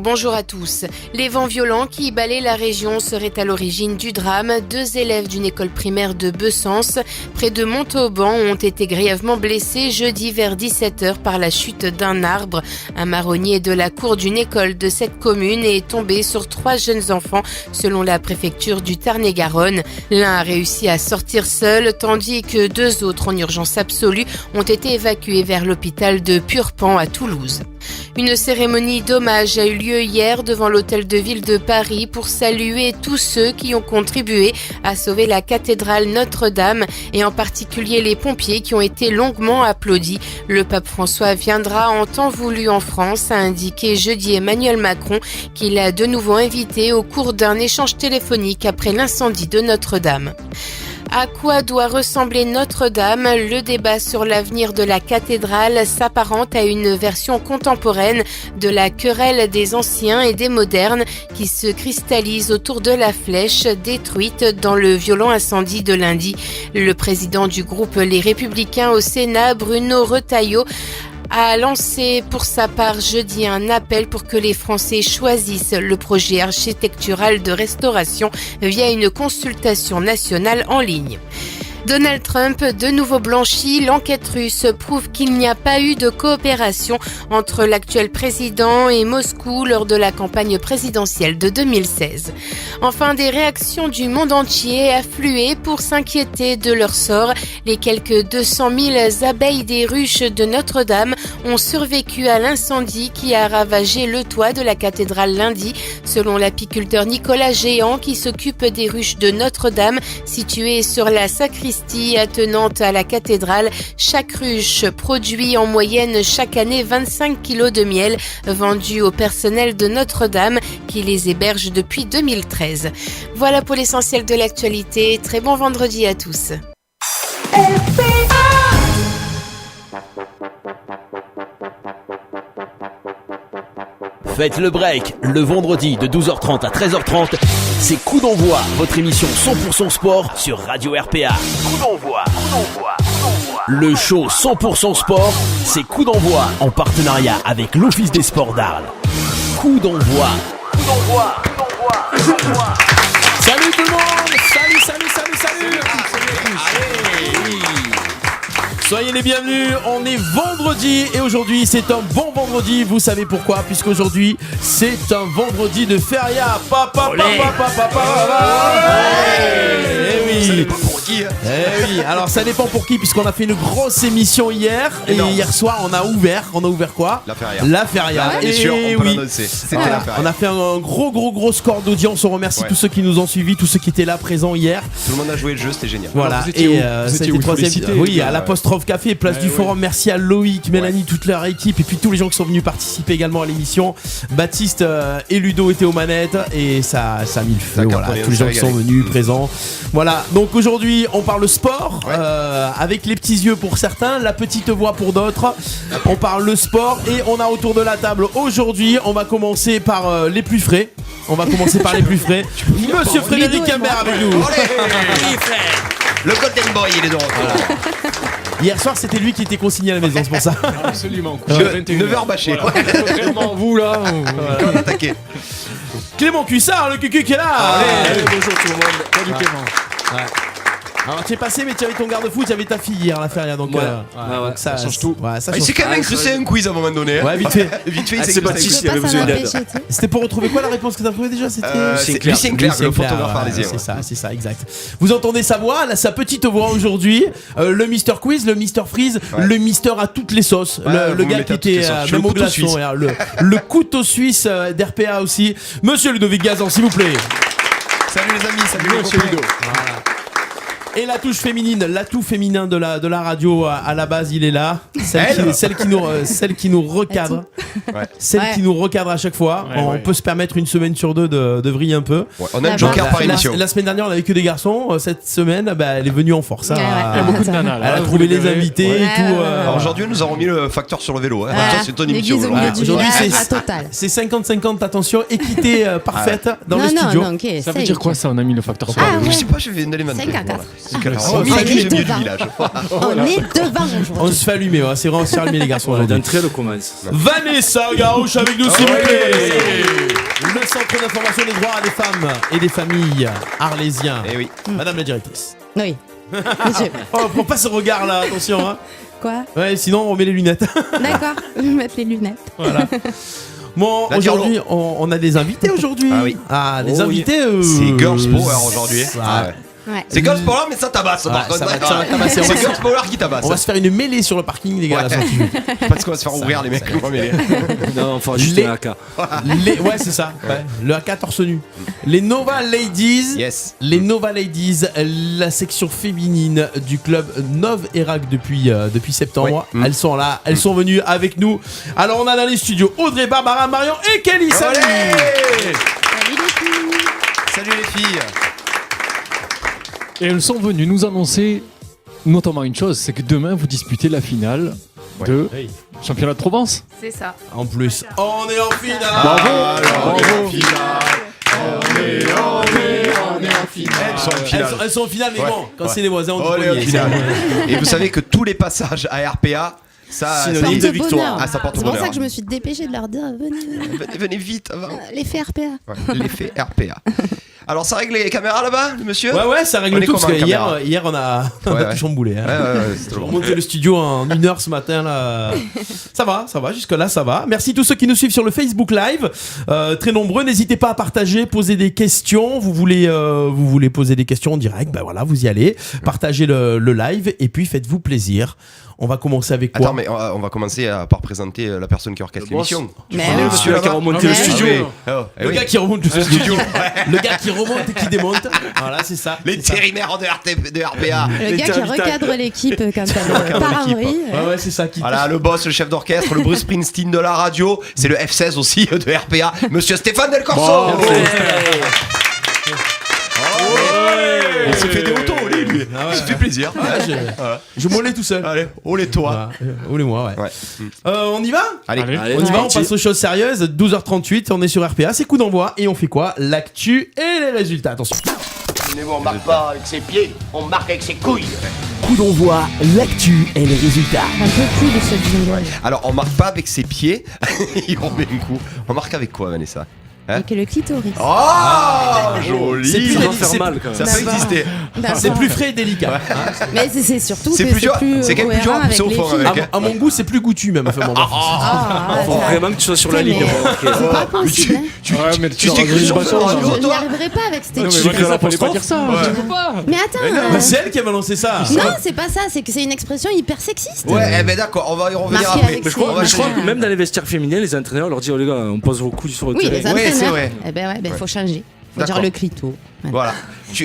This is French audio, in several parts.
Bonjour à tous. Les vents violents qui balaient la région seraient à l'origine du drame. 2 élèves d'une école primaire de Besançon, près de Montauban, ont été grièvement blessés jeudi vers 17h par la chute d'un arbre. Un marronnier de la cour d'une école de cette commune est tombé sur 3 jeunes enfants, selon la préfecture du Tarn-et-Garonne. L'un a réussi à sortir seul, tandis que 2 autres en urgence absolue ont été évacués vers l'hôpital de Purpan à Toulouse. Une cérémonie d'hommage a eu lieu hier devant l'hôtel de ville de Paris pour saluer tous ceux qui ont contribué à sauver la cathédrale Notre-Dame et en particulier les pompiers qui ont été longuement applaudis. Le pape François viendra en temps voulu en France, a indiqué jeudi Emmanuel Macron, qu'il a de nouveau invité au cours d'un échange téléphonique après l'incendie de Notre-Dame. À quoi doit ressembler Notre-Dame ? Le débat sur l'avenir de la cathédrale s'apparente à une version contemporaine de la querelle des anciens et des modernes qui se cristallise autour de la flèche détruite dans le violent incendie de lundi. Le président du groupe Les Républicains au Sénat, Bruno Retailleau, a lancé pour sa part jeudi un appel pour que les Français choisissent le projet architectural de restauration via une consultation nationale en ligne. Donald Trump, de nouveau blanchi, l'enquête russe prouve qu'il n'y a pas eu de coopération entre l'actuel président et Moscou lors de la campagne présidentielle de 2016. Enfin, des réactions du monde entier affluées pour s'inquiéter de leur sort. Les quelques 200 000 abeilles des ruches de Notre-Dame ont survécu à l'incendie qui a ravagé le toit de la cathédrale lundi, selon l'apiculteur Nicolas Géant qui s'occupe des ruches de Notre-Dame situées sur la sacristie attenante à la cathédrale. Chaque ruche produit en moyenne chaque année 25 kilos de miel vendus au personnel de Notre-Dame qui les héberge depuis 2013. Voilà pour l'essentiel de l'actualité. Très bon vendredi à tous. Faites le break le vendredi de 12h30 à 13h30. C'est Coup d'envoi, votre émission 100% sport sur Radio RPA. Coup d'envoi. Le show 100% sport, c'est Coup d'envoi en partenariat avec l'Office des sports d'Arles. Coup d'envoi. Salut tout le monde. Salut. Allez. Soyez les bienvenus, on est vendredi et aujourd'hui c'est un bon vendredi, vous savez pourquoi ? Puisqu'aujourd'hui c'est un vendredi de feria. Ça dépend pour qui. Oui, alors ça dépend pour qui puisqu'on a fait une grosse émission hier et hier soir on a ouvert quoi ? La feria. Et sûr, on peut l'annoncer. C'était la feria. On a fait un gros score d'audience, on remercie tous ceux qui nous ont suivis, tous ceux qui étaient là présents hier. Tout le monde a joué le jeu, c'était génial. Voilà, et c'était troisième. Oui, à l'apostrophe café, place du forum. Merci à Loïc, Mélanie, toute leur équipe et puis tous les gens qui sont venus participer également à l'émission. Baptiste et Ludo étaient aux manettes et ça a mis le feu. Voilà, tous les gens qui sont venus présents. Voilà, donc aujourd'hui on parle sport avec les petits yeux pour certains, la petite voix pour d'autres. On parle le sport et on a autour de la table aujourd'hui, on va commencer par les plus frais. Monsieur Frédéric Imbert avec nous. Le Golden Boy, il est de retour. Hier soir, c'était lui qui était consigné à la maison, c'est pour ça. Absolument. 9h bâché. Contrairement vous là, on attaqué. Clément Cuissard, le cucu qui est là. Bonjour tout le monde. Salut Clément. Ouais. Alors tu es passé mais tu avais ton garde-fou, tu avais ta fille hier à la feria donc, donc ça change tout. Ouais, ça change. C'est quand même c'est un quiz à un moment donné. Ouais, vite fait. C'est Baptiste, il avait besoin d'aide. C'était pour retrouver quoi la réponse que t'as trouvée déjà? C'était Lucien Clair, le photographe arlésien. C'est ça, exact. Vous entendez sa voix, sa petite voix aujourd'hui, le Mister Quiz, le Mister Freeze, le Mister à toutes les sauces, le gars qui était même au glaçon, le couteau suisse d'RPA aussi, Monsieur Ludovic Gazan s'il vous plaît. Salut les amis, salut Monsieur Ludo. Et la touche féminine, l'atout féminin de la radio à la base, il est là. Celle qui nous recadre. Celle qui nous recadre à chaque fois. On peut se permettre une semaine sur deux de vriller un peu. On a un joker par émission. La semaine dernière, on avait que des garçons. Cette semaine, elle est venue en force. Il y a beaucoup de nanas. Elle a trouvé les invités et tout. Alors aujourd'hui, nous avons mis le facteur sur le vélo. C'est ton émission. Aujourd'hui, c'est 50-50. Attention, équité parfaite dans le studio. Ça veut dire quoi ça? On a mis le facteur sur le vélo. Je sais pas, je vais aller 5 à 4. Au milieu du village. On est devant aujourd'hui. On se fait allumer, ouais. C'est vraiment se faire allumer les garçons. D'entrée, le commence. Vanessa Garouche avec nous, s'il vous plaît. Le centre d'information des droits des femmes et des familles arlésiens. Eh oui. Madame la directrice. Oui. Monsieur. Oh, prends pas ce regard là, attention. Hein. Quoi? Ouais, sinon on met les lunettes. D'accord, je vais mettre les lunettes. Voilà. Bon, aujourd'hui, on a des invités aujourd'hui. Ah oui. Ah, des invités. C'est Girls Power aujourd'hui. Ouais. C'est Girls Power, mais ça tabasse par contre. ça va tabasser. C'est Girls Power qui tabasse. On va se faire une mêlée sur le parking, les gars. Ouais. Là, Parce qu'on va se faire ouvrir les mecs. Non, enfin, juste un AK. Ouais, c'est ça. Ouais. Le AK torse nu. Les Nova Ladies. Yes. Les Nova Ladies, la section féminine du club Nov Erac depuis septembre. Ouais. Elles sont là, elles sont venues avec nous. Alors on a dans les studios Audrey, Barbara, Marion et Kelly. Salut. Salut les filles. Et elles sont venues nous annoncer notamment une chose, c'est que demain vous disputez la finale de Hey. Championnat de Provence. C'est ça. En plus, on est en finale. Bravo. Elles sont en finale, mais Ouais. bon, quand c'est les voisins, on On dit est en premier. finale. Et vous savez que tous les passages à RPA, ça Synonyme ça- de victoire. Ah, ça porte C'est pour bonheur. ça que je me suis dépêchée de leur dire Venez vite avant. l'effet RPA. Ouais, l'effet RPA. Alors ça règle les caméras là-bas, le monsieur? Ouais, ça On règle est tout parce comment, que caméra hier on a Ouais. tout chamboulé. Hein. Ouais, c'est J'ai trop bon. remonté le studio en 1 heure ce matin là. Ça va, jusque-là ça va. Merci tous ceux qui nous suivent sur le Facebook Live. Très nombreux, n'hésitez pas à partager, poser des questions. Vous voulez poser des questions en direct, ben voilà, vous y allez. Partagez le live et puis faites-vous plaisir. On va commencer avec quoi? Attends, mais on va commencer par présenter la personne qui orchestre Le boss. l'émission. Mais connais le monsieur Celui qui a remonté le Ouais. studio. Le gars qui remonte le studio. Le gars qui remonte et qui démonte. Voilà, c'est ça. L'intérimaire de RPA. Le gars qui recadre l'équipe quand elle part en vrille. Ouais, c'est ça qui. Voilà, le boss, le chef d'orchestre, le Bruce Springsteen de la radio. C'est le F16 aussi de RPA. Monsieur Stéphane Del Corso. Il se fait des autos, lui. Ah ouais, Ça fait plaisir. Je mollais tout seul. Allez, olé toi. Olé moi, ouais. Ouais. On y va? Allez. On y va, on passe aux choses sérieuses. 12h38, on est sur RPA, c'est coup d'envoi et on fait quoi? L'actu et les résultats. Attention. On marque pas avec ses pieds, on marque avec ses couilles. Coup d'envoi, l'actu et les résultats. Un peu plus de ce jingle. Alors, on marque pas avec ses pieds. Il remet un coup. On marque avec quoi, Vanessa? Avec le clitoris. Oh, joli. C'est plus Ça doit délicat, faire mal quand Ça même. peut exister. c'est plus frais et délicat. Mais c'est surtout C'est que plus dur. C'est quand même plus dur à cohérent pousser au avec fond les avec. filles. À mon goût, c'est plus goûtu même. Enfin, bon, bref. Faut vraiment que tu sois sur la ligne. C'est pas possible. hein. Mais Tu t'es cru sur son radio, Je n'y toi? arriverai pas avec cette Non, mais équipe. Vanessa, fallait pas dire ça. Ouais. Tu peux pas. Mais attends. Mais c'est elle qui a balancé ça. Non, c'est pas ça. C'est que c'est une expression hyper sexiste. Ouais, eh ben d'accord, on va y revenir Marqué après. avec Mais je crois, On va mais je crois changer. que même dans les vestiaires féminins, les entraîneurs leur disent, oh les gars, on pose vos couilles sur le Oui, les terrain. Ouais, c'est entraîneurs. vrai. Eh ben ouais, faut changer. Faut D'accord. dire le clito. Ouais. Voilà.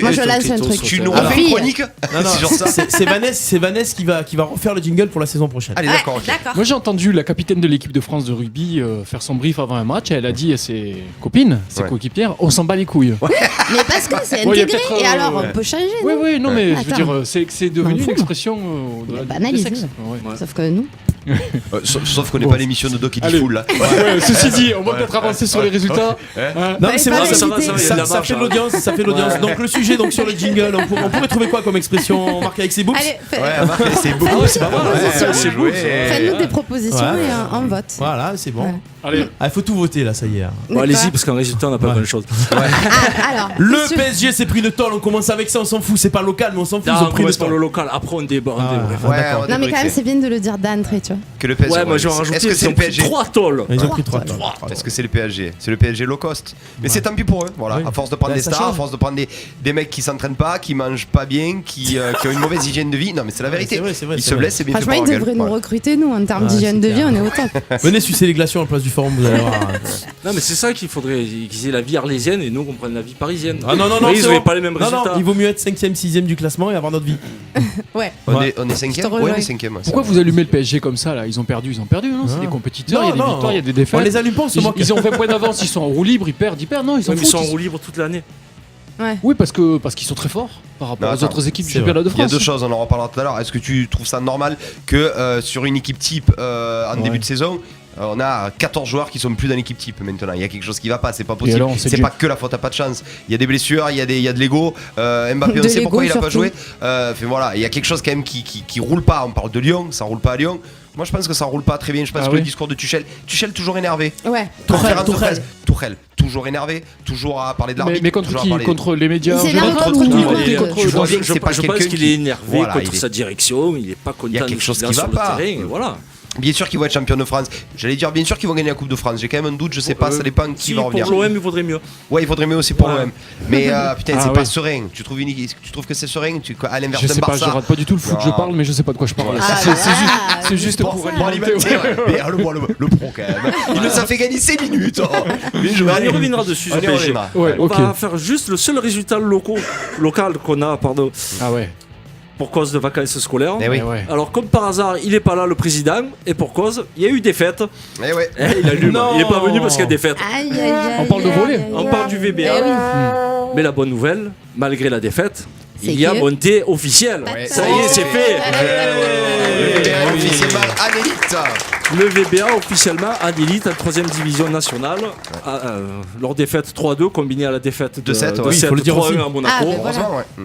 Moi, je lance un truc. Tu nous Alors, refais une fille. chronique Non, sur ça? c'est Vanessa qui va refaire le jingle pour la saison prochaine. Allez, Ouais, d'accord, ok. d'accord. Moi j'ai entendu la capitaine de l'équipe de France de rugby faire son brief avant un match et elle a dit à ses copines, ses Ouais. coéquipières, on s'en bat les couilles. Mais parce que c'est Ouais, y a intégré. peut-être, Et alors, ouais. on peut changer. Oui, non oui, non mais je veux Attends. dire, c'est devenu M'en une fous. expression de la Banalisé. du sexe. Ouais. Sauf que nous. Sauf qu'on n'est Bon. pas l'émission de Doc et Allez. Fool là. Ouais, ceci dit, on va peut-être avancer sur les résultats. Hein. Non, mais c'est Fallait vrai, pas ça va, hésiter. ça va, il y a de la ça marge, fait de hein. l'audience, ça fait de l'audience. Donc le sujet donc sur le jingle, on pourrait trouver quoi comme expression marquée avec ses boobs? Allez, Ouais, Marc, c'est beau. Ah ouais, C'est pas mal. proposition. Ouais, c'est beau. faites-nous des propositions Ouais. et on vote. Voilà, c'est bon. Ouais. Allez, Ah, il faut tout voter là, ça y est. Bon, allez-y, parce qu'en résultat, on n'a pas bonne chose. Ah, alors. Le monsieur- PSG s'est pris une tôle, on commence avec ça, on s'en fout, c'est pas local, mais on s'en fout, Là, ils ont on pris une commence par le tôle. local, après on débat. Ah, bref. Ouais, d'accord. on Non, mais quand débriefait. même, c'est bien de le dire d'entrée, tu vois. Que le PSG. Ouais, moi je vais en rajouter. Est-ce que c'est ils le ont pris PSG? 3 tôles. Ils ont pris 3 tôles. Est-ce que c'est le PSG? C'est le PSG low cost. Mais c'est tant pis pour eux. Voilà. Oui. À force de prendre Ben, des ça stars, à change. force de prendre des mecs qui s'entraînent pas, qui mangent pas bien, qui ont une mauvaise hygiène de vie. Non, mais c'est la vérité. c'est vrai, c'est vrai, Ils c'est se vrai. blessent, c'est bien fait Franchement, pour ils leur devraient gueule. nous Voilà. recruter, nous, en termes Ouais, d'hygiène c'est de vie, clair. on est au top. Venez sucer les glaçons à la place du forum, vous allez voir. Non, mais c'est ça qu'il faudrait qu'ils aient la vie arlésienne et nous qu'on prenne la vie parisienne. Ah non, non, non, Oui, ils c'est n'avaient bon. pas les mêmes Non, résultats. non, il vaut mieux être 5ème, 6ème du classement et avoir notre vie. Ouais. On Ouais. est Je te 5ème? Ouais, rejoins. on est 5ème. pourquoi vous allumez le PSG comme ça là? Ils ont perdu, non? C'est Ah. des compétiteurs, il y a des Non, victoires, il y a des On défaites. les allume pas, on se Ils, moque. ils ont 20 points d'avance, ils sont en roue libre, ils perdent, non, ils s'en Même ils sont en foutent. roue libre toute l'année. Oui, parce qu'ils sont très forts par rapport aux autres équipes du championnat de France. Il y a deux choses, on en reparlera tout à l'heure. Est-ce que tu trouves ça normal que sur une équipe type en début de saison, on a 14 joueurs qui sont plus dans l'équipe type maintenant. Il y a quelque chose qui va pas, c'est pas possible. C'est pas que la faute à pas de chance. Il y a des blessures, il y a de l'ego. Mbappé, on sait pourquoi il a pas joué. Voilà, il y a quelque chose quand même qui roule pas. On parle de Lyon, ça roule pas à Lyon. Moi je pense que ça roule pas très bien. Je pense que le discours de Tuchel toujours énervé. Ouais. Tourelle, toujours énervé, toujours à parler de l'arbitre. Mais contre qui ? Contre les médias. Je pense qu'il est énervé contre sa direction. Il est pas content. Il y a quelque chose qui va pas. Voilà. Bien sûr qu'ils vont être champions de France. J'allais dire bien sûr qu'ils vont gagner la Coupe de France. J'ai quand même un doute, je sais pas, ça dépend qui va revenir. Pour l'OM, il vaudrait mieux. Ouais, il vaudrait mieux aussi pour l'OM. Mais putain, c'est pas serein. Tu trouves que c'est serein à l'inverse d'un Barça. Je rate pas du tout le foot, je parle, mais je sais pas de quoi je parle. C'est juste pour alimenter. Mais le pro quand même. Il nous a fait gagner 5 minutes. On y reviendra dessus. On va faire juste le seul résultat local qu'on a, pardon. Ah ouais. Pour cause de vacances scolaires. Alors comme par hasard, il est pas là le président, et pour cause, il y a eu des fêtes. Il allume. Il est pas venu parce qu'il y a des fêtes. On parle de volley. On parle du VBA. Mais la bonne nouvelle, malgré la défaite, il y a montée officielle. Ça y est, c'est fait. Officiellement en élite. Le VBA officiellement en élite, en 3ème division nationale. Leur défaite 3-2 combinée à la défaite de 7-3-1 à Monaco.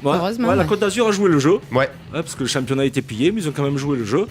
Heureusement. La Côte d'Azur a joué le jeu. Ouais. Parce que le championnat était pillé, mais ils ont quand même joué le jeu.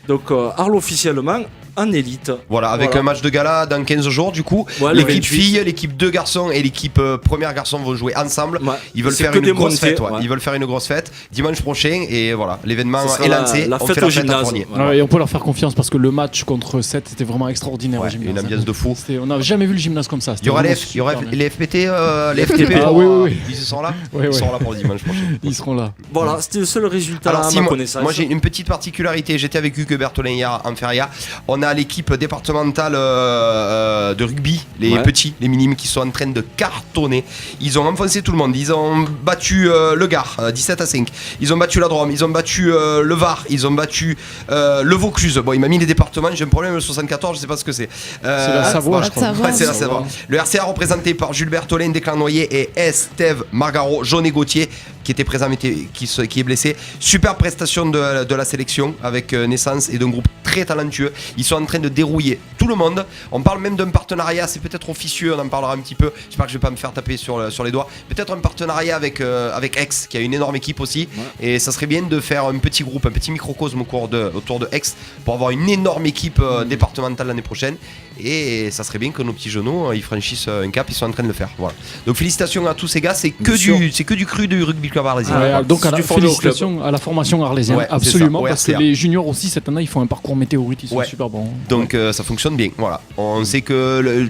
Donc Arles officiellement en élite. Voilà, avec un match de gala dans 15 jours du coup. L'équipe fille, l'équipe 2 garçons et l'équipe première garçon vont jouer ensemble. Ils veulent faire une grosse fête. Ils veulent faire une grosse fête dimanche prochain et voilà, l'événement est lancé. La fête au gymnase. Et on peut leur faire confiance parce que le match contre 7 était vraiment extraordinaire au gymnase. Une ambiance de fou. On n'a jamais vu le gymnase comme ça. Il y aura les FPT, les FTP. Oui. Ils sont là. Ils seront là pour le dimanche prochain. Ils seront là. Voilà, c'était le seul résultat à ma connaissance. Moi j'ai une petite particularité. J'étais avec Hugues Bertolin hier en Feria. On a l'équipe départementale de rugby, les petits, les minimes qui sont en train de cartonner. Ils ont enfoncé tout le monde. Ils ont battu le Gard 17-5. Ils ont battu la Drôme. Ils ont battu le Var. Ils ont battu le Vaucluse. Bon, il m'a mis les départements. J'ai un problème le 74. Je sais pas ce que c'est. C'est la Savoie, je crois. Ouais, c'est la Savoie. Le RCA représenté par Jules Bertolin, Declan Noyer et Estève Margaro, Jaunet Gauthier qui était présent mais qui est blessé. Super prestation de la sélection avec naissance et d'un groupe très talentueux. Ils sont en train de dérouiller tout le monde. On parle même d'un partenariat, c'est peut-être officieux, on en parlera un petit peu. J'espère que je vais pas me faire taper sur les doigts. Peut-être un partenariat avec Aix qui a une énorme équipe aussi. Et ça serait bien de faire un petit groupe, un petit microcosme autour de Aix pour avoir une énorme équipe départementale l'année prochaine. Et ça serait bien que nos petits genoux ils franchissent un cap, ils sont en train de le faire. Voilà. Donc félicitations à tous ces gars, c'est que du cru du rugby club arlésien. Donc félicitations à la formation arlésienne, absolument, parce que les juniors aussi cette année ils font un parcours météorite, ils sont super bons. Donc ça fonctionne bien. Voilà. On sait que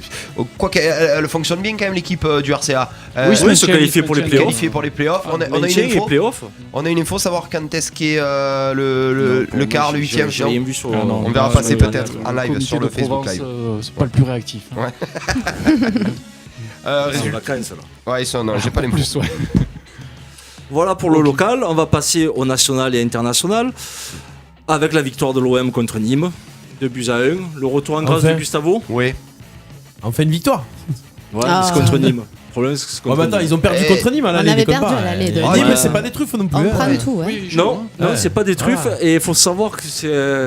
quoi qu'elle fonctionne bien quand même l'équipe du RCA. Oui, se qualifier pour les playoffs. Qualifier pour les playoffs. On a une info, savoir quand est-ce qu'est le quart, le 8e. On verra passer peut-être en live sur le Facebook Live. C'est pas le plus réactif. Vacances là. Ouais, ils sont. Non, j'ai pas l'impression. Voilà pour le local. On va passer au national et international avec la victoire de l'OM contre Nîmes, 2-1. Le retour en grâce de Gustavo. Oui. Enfin une victoire. Ouais, c'est contre Nîmes. Le problème, c'est que c'est contre Nîmes. Ils ont perdu contre Nîmes à l'aller. On avait perdu à l'aller. Nîmes, c'est pas des truffes non plus. On prend tout. Non, c'est pas des truffes. Et il faut savoir que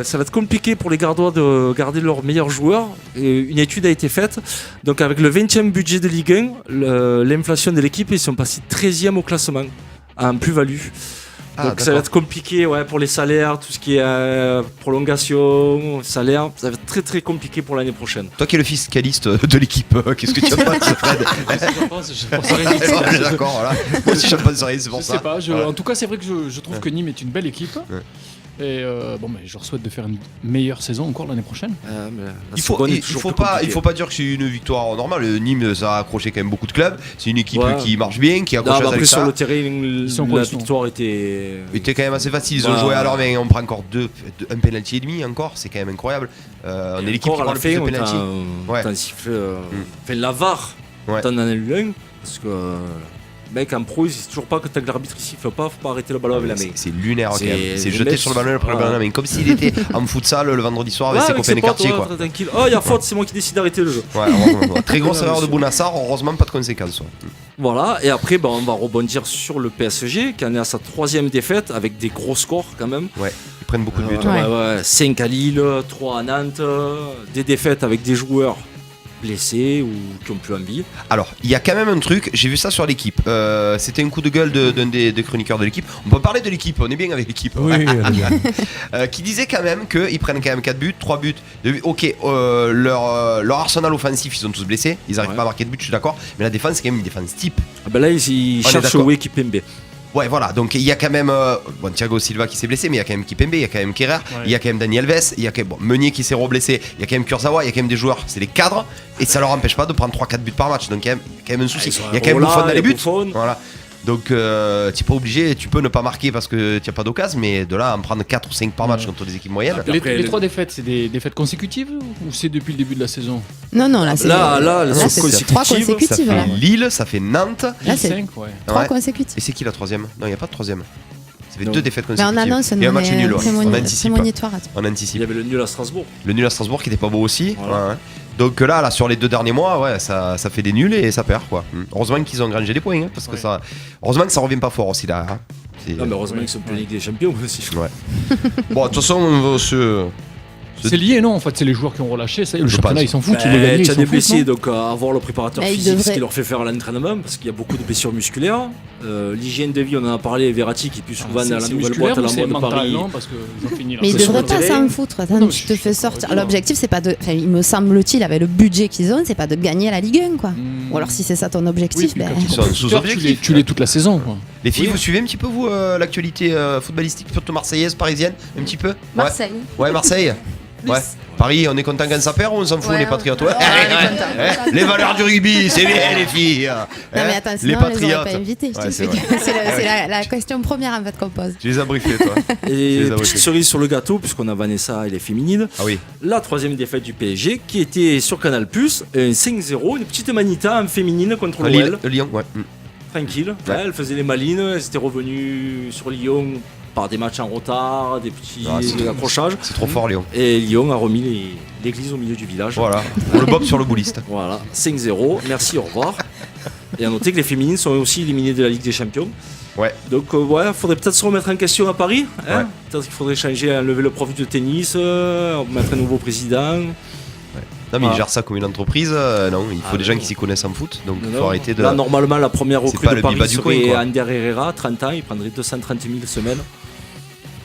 ça va être compliqué pour les Gardois de garder leurs meilleurs joueurs. Et une étude a été faite. Donc avec le 20e budget de Ligue 1, l'inflation de l'équipe, ils sont passés 13e au classement en plus-value. Donc ça va être compliqué pour les salaires, tout ce qui est prolongation, salaire, ça va être très très compliqué pour l'année prochaine. Toi qui es le fiscaliste de l'équipe, qu'est-ce que tu en penses, Fred? Je pense rien. D'accord, voilà. Moi aussi je pense rien, c'est pour ça. Je sais pas, en tout cas c'est vrai que je trouve que Nîmes est une belle équipe. Et je leur souhaite de faire une meilleure saison encore l'année prochaine. Il faut pas dire que c'est une victoire normale. Nîmes ça a accroché quand même beaucoup de clubs. C'est une équipe qui marche bien, qui accroche avec ça. Sur le terrain, la victoire était quand même assez facile. Ils ont joué à leur main. On prend encore un penalty et demi encore. C'est quand même incroyable. On est l'équipe qui prend le plus de penalty. La VAR, t'en as eu un parce que. Mec, en pro, il sait toujours pas que tant que l'arbitre il siffle pas, faut pas arrêter le ballon avec la main. C'est lunaire quand même. C'est jeter sur le ballon et prendre le ballon avec la main. Comme s'il était en futsal le vendredi soir avec ses copains des quartiers. Tranquille. Oh, il y a faute, c'est moi qui décide d'arrêter le jeu. Très grosse erreur de Bounassar, heureusement pas de conséquences. Voilà, et après on va rebondir sur le PSG qui en est à sa 3e défaite avec des gros scores quand même. Ouais, ils prennent beaucoup de buts. 5 à Lille, 3 à Nantes, des défaites avec des joueurs blessés ou qui ont plus envie. Alors, il y a quand même un truc, j'ai vu ça sur l'équipe. C'était un coup de gueule d'un des chroniqueurs de l'équipe. On peut parler de l'équipe, on est bien avec l'équipe. Oui, qui disait quand même qu'ils prennent quand même 4 buts, 3 buts. Ok, leur arsenal offensif, ils sont tous blessés. Ils n'arrivent pas à marquer de but, je suis d'accord. Mais la défense, c'est quand même une défense type. Là, ils cherchent où est Kipembe. Ouais, voilà, donc il y a quand même Thiago Silva qui s'est blessé, mais il y a quand même Kipembe, il y a quand même Kerrer, il y a quand même Dani Alves, il y a quand même Meunier qui s'est reblessé, il y a quand même Kurzawa, il y a quand même des joueurs, c'est les cadres, et ça leur empêche pas de prendre 3-4 buts par match, donc il y a quand même un souci. Il y a quand même Buffon dans les buts. Voilà. Donc tu n'es pas obligé, tu peux ne pas marquer parce que tu n'as pas d'occasion, mais de là à en prendre 4 ou 5 par match contre des équipes moyennes. Les 3 défaites, c'est des défaites consécutives ou c'est depuis le début de la saison? Non, là, c'est. Là, c'est 3 consécutives. Ça fait Lille, ça fait Nantes. Là, c'est 5, 3 consécutives. Et c'est qui la 3e? Non, il n'y a pas de 3e. Ça fait 2 défaites Mais consécutives. on annonce, et un match nul. On anticipe. On Il anticipe. y avait le nul à Strasbourg. Le nul à Strasbourg qui était pas beau aussi. Voilà. Ouais. Donc là, sur les 2 derniers mois, ça fait des nuls et ça perd quoi. Heureusement qu'ils ont engrangé des points, parce que heureusement que ça revient pas fort aussi là. Non, mais heureusement qu'ils sont plus Ligue des Champions aussi. Ouais. Bon, de toute façon, c'est lié, non? En fait, c'est les joueurs qui ont relâché. Le championnat, ils s'en foutent. Il y a des blessés, donc avoir le préparateur Mais physique, ce qui leur fait faire l'entraînement, parce qu'il y a beaucoup de blessures musculaires. L'hygiène de vie, on en a parlé, Verratti qui est plus souvent dans la nouvelle boîte à la mode de Paris. Parce qu'ils ont fini mais ils devraient pas s'en foutre. Attends, tu te fais sortir. L'objectif, c'est pas de. Enfin, il me semble-t-il, avec le budget qu'ils ont, c'est pas de gagner à la Ligue 1, quoi. Ou alors, si c'est ça ton objectif, ils sont sous-objectifs. Tu l'es toute la saison, quoi. Les filles, vous suivez un petit peu, vous, l'actualité footballistique, surtout marseillaise, parisienne, un petit peu? Marseille. Ouais, Marseille. Ouais. Paris, on est content quand ça perd ou on s'en fout, les patriotes? Ouais. Les valeurs du rugby, c'est bien, les filles. Non, mais attends, sinon, on les aurait pas invités. C'est la question première en fait qu'on pose. Tu les as briefés, toi. Et petite cerise sur le gâteau, puisqu'on a Vanessa et les féminines. Ah oui. La 3e défaite du PSG qui était sur Canal+, un 5-0, une petite manita en féminine contre l'OL. Lyon, ouais. Tranquille. Ouais, elle faisait les malines, elles étaient revenues sur Lyon par des matchs en retard, des petits accrochages. C'est trop fort, Lyon. Et Lyon a remis l'église au milieu du village. Voilà, on le bob sur le bouliste. Voilà, 5-0, merci, au revoir. Et à noter que les féminines sont aussi éliminées de la Ligue des Champions. Ouais. Donc faudrait peut-être se remettre en question à Paris. Hein, peut-être qu'il faudrait changer, enlever le prof de tennis, mettre un nouveau président. Non mais ils gèrent ça comme une entreprise, non, il faut des gens qui s'y connaissent en foot, donc il faut arrêter de... Là normalement la première recrue de Paris serait Ander Herrera, 30 ans, il prendrait 230 000 semaine.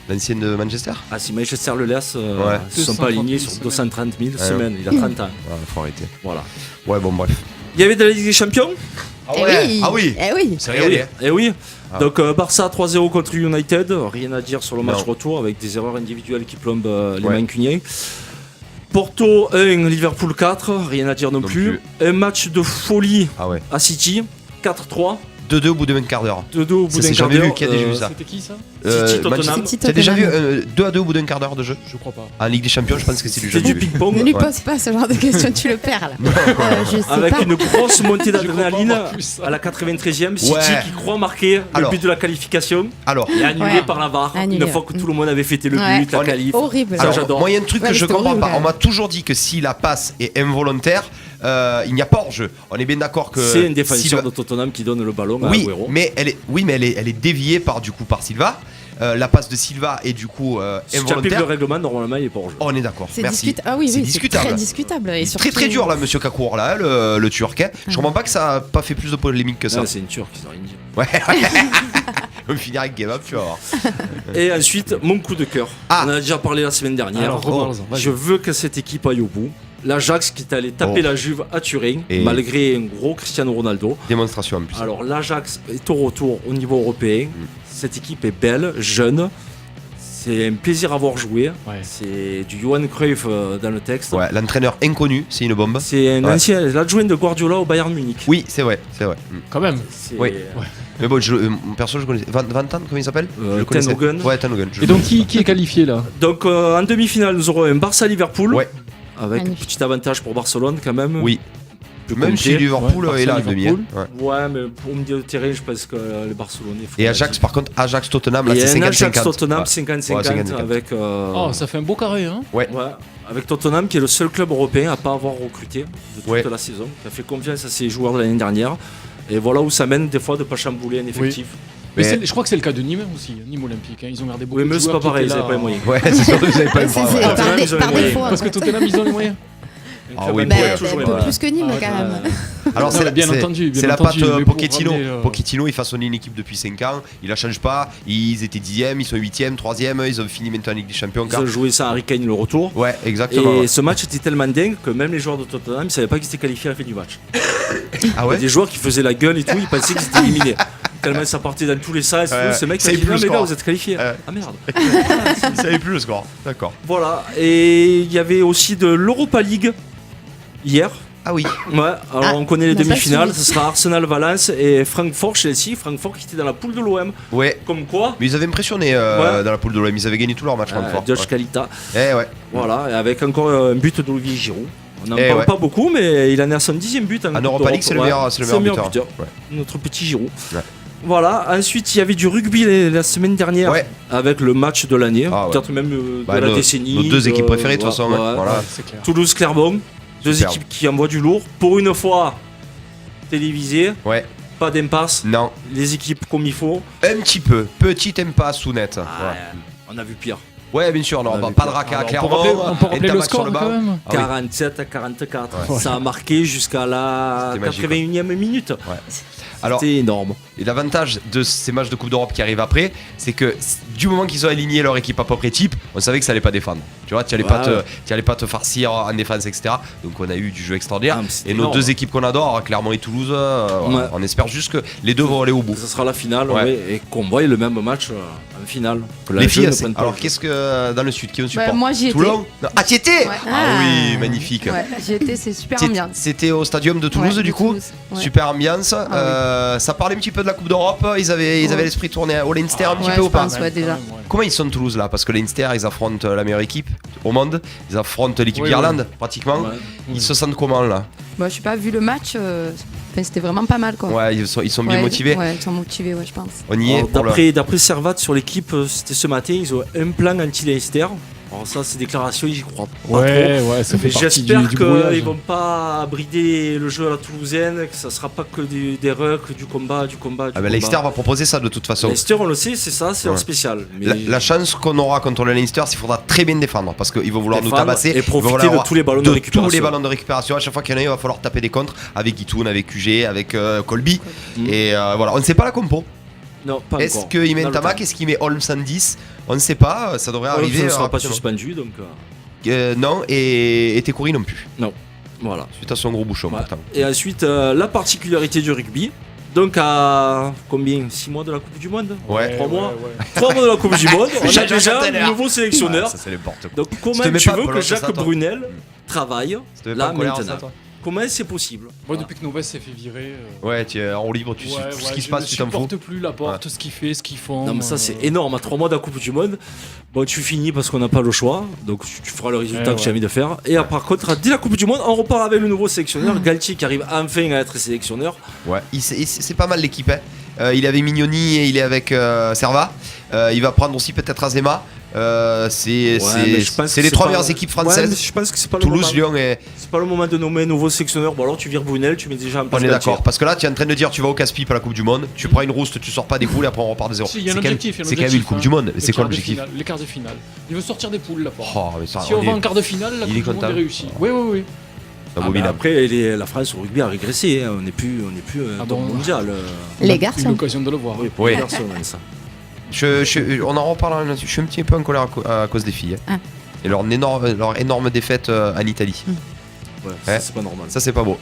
L'ancienne de Manchester? Ah si Manchester le laisse, ils ne sont pas alignés sur 230 000 semaines, il a 30 ans. Faut arrêter. Voilà. Ouais bon bref. Il y avait de la Ligue des Champions? Ah oui. C'est régalé. Eh oui. Donc Barça 3-0 contre United, rien à dire sur le match retour avec des erreurs individuelles qui plombent les Mancuniens. Porto 1, Liverpool 4, rien à dire non plus. Un match de folie à City, 4-3. 2-2 au bout de 20 quarts d'heure. 2-2 au bout d'un quart d'heure. C'est jamais vu, qui a déjà vu ça? C'était qui ça? City Tottenham. T'as déjà vu 2-2 au bout d'un quart d'heure de jeu? Je crois pas. En Ligue des Champions, je pense que c'est du jeu. C'est du ping-pong. Ne lui pose pas ce genre de questions, tu le perds là. Avec une grosse montée d'adrénaline à la 93e, City qui croit marquer le but de la qualification. Et annulé par la VAR. Une fois que tout le monde avait fêté le but, la qualif. Horrible. Alors j'adore. Moi il y a un truc que je comprends pas. On m'a toujours dit que si la passe est involontaire, il n'y a pas hors-jeu. On est bien d'accord que c'est un défenseur de Tottenham qui donne le ballon à Agüero. Mais elle est déviée par Silva. La passe de Silva est du coup si tu appliques le règlement, normalement il est pas hors-jeu. On est d'accord. Merci. C'est discutable. Très discutable. Et très très dur là, monsieur Kakour là, le Turc. Je comprends pas que ça a pas fait plus de polémique que ça. C'est une Turque, ils ont rien dit. Ouais. On va finir avec Game Up, tu vas voir. Et ensuite, mon coup de cœur. On en a déjà parlé la semaine dernière. Je veux que cette équipe aille au bout. L'Ajax qui est allé taper la Juve à Turin, malgré un gros Cristiano Ronaldo. Démonstration en plus. Alors l'Ajax est au retour au niveau européen. Cette équipe est belle, jeune. C'est un plaisir à voir jouer. C'est du Johan Cruyff dans le texte. Ouais, l'entraîneur inconnu, c'est une bombe. C'est un ancien, l'adjoint de Guardiola au Bayern Munich. Oui, c'est vrai. Quand même. Oui. Mais bon, perso, je connais. Van Tan, comment il s'appelle? Ten Hag. Ouais, Ten Hag. Et donc qui est qualifié là? Donc en demi-finale, nous aurons un Barça-Liverpool. Ouais. Avec un petit avantage pour Barcelone quand même. Oui. Même si Liverpool est là à demi. Ouais, mais au milieu de terrain, je pense que les Barcelonais. Et Ajax, par contre, Ajax-Tottenham, là, c'est 50-50. Ajax-Tottenham, 50-50 avec. Oh, ça fait un beau carré, hein? Ouais. Avec Tottenham, qui est le seul club européen à pas avoir recruté de toute la saison, qui a fait confiance à ses joueurs de l'année dernière. Et voilà où ça mène des fois de pas chambouler un effectif. Mais je crois que c'est le cas de Nîmes aussi, Nîmes Olympique. Ils ont gardé beaucoup de mais c'est joueurs. pas pareil, ils n'avaient n'avaient pas les moyens. Ouais, c'est sûr, vous avez pas le droit. Par défaut. Parce que Tottenham, ils ont les moyens. Ah oui, toujours un peu plus que Nîmes quand même. Alors Non, bien entendu, c'est la patte mais pour Pochettino. ramener, Pochettino, il façonne une équipe depuis 5 ans, il la change pas. Ils étaient 10e, ils sont 8e, 3e, ils ont fini maintenant en Ligue des Champions. Ils ont joué ça à Harry Kane le retour. Ouais, exactement. Et ce match était tellement dingue que même les joueurs de Tottenham ne savaient pas qu'ils étaient qualifiés à la fin du match. Ah Il y a ouais. des joueurs qui faisaient la gueule et tout, ils pensaient qu'ils étaient éliminés. Tellement ça partait dans tous les sens. Ces mecs, Ça y est ils disaient, plus le les gars, score. vous êtes qualifiés. Ouais. Ah merde. Ils savaient plus le score. D'accord. Voilà. Et il y avait aussi de l'Europa League hier. Ah oui. Ouais, alors on connaît les on n'a pas demi-finales, suivi. ce sera Arsenal-Valence et Francfort-Chelsea. Francfort qui était dans la poule de l'OM. Ouais. Comme quoi, Mais ils avaient impressionné Ouais. dans la poule de l'OM, ils avaient gagné tous leurs matchs. Francfort. Josh Ouais. Kalita. Eh ouais. Voilà, et avec encore un but d'Olivier Giroud. On n'en Eh parle ouais. pas beaucoup, mais il en est à son 10e but. En Europa League, c'est le meilleur buteur. Ouais. Notre petit Giroud. Ouais. Voilà, ensuite il y avait du rugby la semaine dernière Ouais. avec le match de l'année, Ah ouais. peut-être même Bah, de la nos- décennie. Nos deux équipes préférées de toute façon. ouais. Ouais. Voilà. C'est clair. Toulouse-Clermont, deux Superbe. équipes qui envoient du lourd. Pour une fois, télévisé, Ouais. pas d'impasse, Non. les équipes comme il faut. Un petit peu. Petite impasse ou net. Ah, on a vu pire. Ouais, bien sûr. Non, On a vu pas de pire. raca à Alors, Clermont. on peut rappeler le Ntamak score sur le quand banc. même. Ah oui. 47 à 44. Ouais. Ça a marqué jusqu'à la C'était magique, 81e minute. Alors, C'était énorme. et l'avantage de ces matchs de Coupe d'Europe qui arrivent après, c'est que du moment qu'ils ont aligné leur équipe à peu près type, on savait que ça allait pas défendre. Tu vois, tu allais pas te farcir en défense, etc. Donc on a eu du jeu extraordinaire. Ah, mais c'était Et nos énorme. deux équipes qu'on adore, Clermont et Toulouse, voilà, Ouais. on espère juste que les deux vont aller au bout. Ça sera la finale, Ouais. ouais, et qu'on voit le même match en finale. Que la Les jeune filles, ne prenne pas alors le jeu. qu'est-ce que dans le sud qui on supporte moi, j'y étais. Toulon Non. Ah, t'y étais Ouais. Ah oui, magnifique. Ouais, j'y étais, c'est super T'y- ambiance. C'était au stadium de Toulouse Ouais, du de coup. Toulouse, ouais. Super ambiance. Ah Ça parlait un petit peu de la Coupe d'Europe. Ils avaient l'esprit tourné au Leinster un petit Ouais, peu je ou pas pense, ouais, déjà. Comment ils sont Toulouse là? Parce que Leinster ils affrontent la meilleure équipe au monde, ils affrontent l'équipe Oui, d'Irlande pratiquement. Ouais. Ils se sentent comment là? Bah, je sais pas, vu le match, enfin, c'était vraiment pas mal quoi. Ouais, ils sont bien Ouais, motivés. Ouais, ils sont motivés, ouais, je pense. On y est Alors, pour le... D'après Servat sur l'équipe, c'était ce matin, ils ont un plan anti-Leicester. Alors ça, ces déclarations, j'y crois pas Ouais, trop. ouais, ça fait Mais partie j'espère du brouillage. qu'ils vont pas brider le jeu à la toulousaine, que ça sera pas que des rucks, du combat. Ah ben Leicester va proposer ça de toute façon. Leicester, on le sait, c'est ça, c'est Ouais. leur spécial. Mais La chance qu'on aura contre le Leinster, c'est qu'il faudra très bien défendre parce qu'ils vont vouloir nous Défendre tabasser. et Ils vont profiter vouloir de avoir tous les ballons de récupération. tous les ballons de récupération. À chaque fois qu'il y en a, il va falloir taper des contres avec Guitoun, avec QG, avec Colby. Et voilà, on ne sait pas la compo. non, pas Est-ce encore. qu'il met Dans le Ntamak? temps. Est-ce qu'il met Holmes en 10? On ne sait pas, ça devrait Holmes arriver. ne sera pas rapidement. suspendu, donc Non, et Tekori non plus. voilà. Suite à son gros bouchon, Ouais. pourtant. Et ensuite, la particularité du rugby. Donc à combien 6 mois de la Coupe du Monde Ouais. 3 mois 3 mois de la Coupe du Monde, on a Jacques déjà Antener. un nouveau sélectionneur. Ah, ça, c'est n'importe quoi. Donc comment Je te mets tu pas veux Paul que Lopez, Jacques toi. Brunel travaille Ça te met pas là en colère, ça, maintenant? toi Comment c'est possible? Moi, depuis que Novès s'est fait virer. Ouais, tu es en libre, tu sais tout ce qui se passe, tu t'en Je fous. supporte plus la porte, ce qu'il fait, ce qu'ils font. Non mais ça c'est énorme, à 3 mois de la Coupe du Monde, bon tu finis parce qu'on n'a pas le choix, donc tu feras le résultat que tu as envie de faire. Et par contre, dès la Coupe du Monde, on repart avec le nouveau sélectionneur, Galtier qui arrive enfin à être sélectionneur. Ouais, c'est pas mal l'équipe. Hein. Il avait Mignoni et il est avec Serva. Il va prendre aussi peut-être Azema. C'est les 3 meilleures équipes Ouais, mais françaises. je pense que c'est pas le Toulouse, moment. Lyon et. C'est pas le moment de nommer un nouveau sélectionneur. Bon alors tu vires Brunel, tu mets déjà un On place est Galtier. d'accord. Parce que là, tu es en train de dire tu vas au casse-pipe à la Coupe du Monde, tu prends une rouste, tu sors pas des poules et après on repart de zéro. Si, il y a un C'est quand même- objectif. c'est quand même une Coupe du Monde. C'est quoi l'objectif? Les quarts de finale. Il veut sortir des poules, la porte. Oh, mais ça, Si on va en quart de finale, la il Coupe est du Monde content. est réussie. Oui, oui, oui. ça Ah, vaut mais bien. après la France au rugby a régressé, hein. on n'est plus Ah top bon mondial. Les On a eu garçons. l'occasion de le voir. Oui, Oui. personne, ça. On en reparle là-dessus. Je suis un petit peu en colère à cause des filles. Hein. Ah. Et leur énorme défaite en Italie. Ouais, Ouais. c'est pas normal. Ça, c'est pas beau.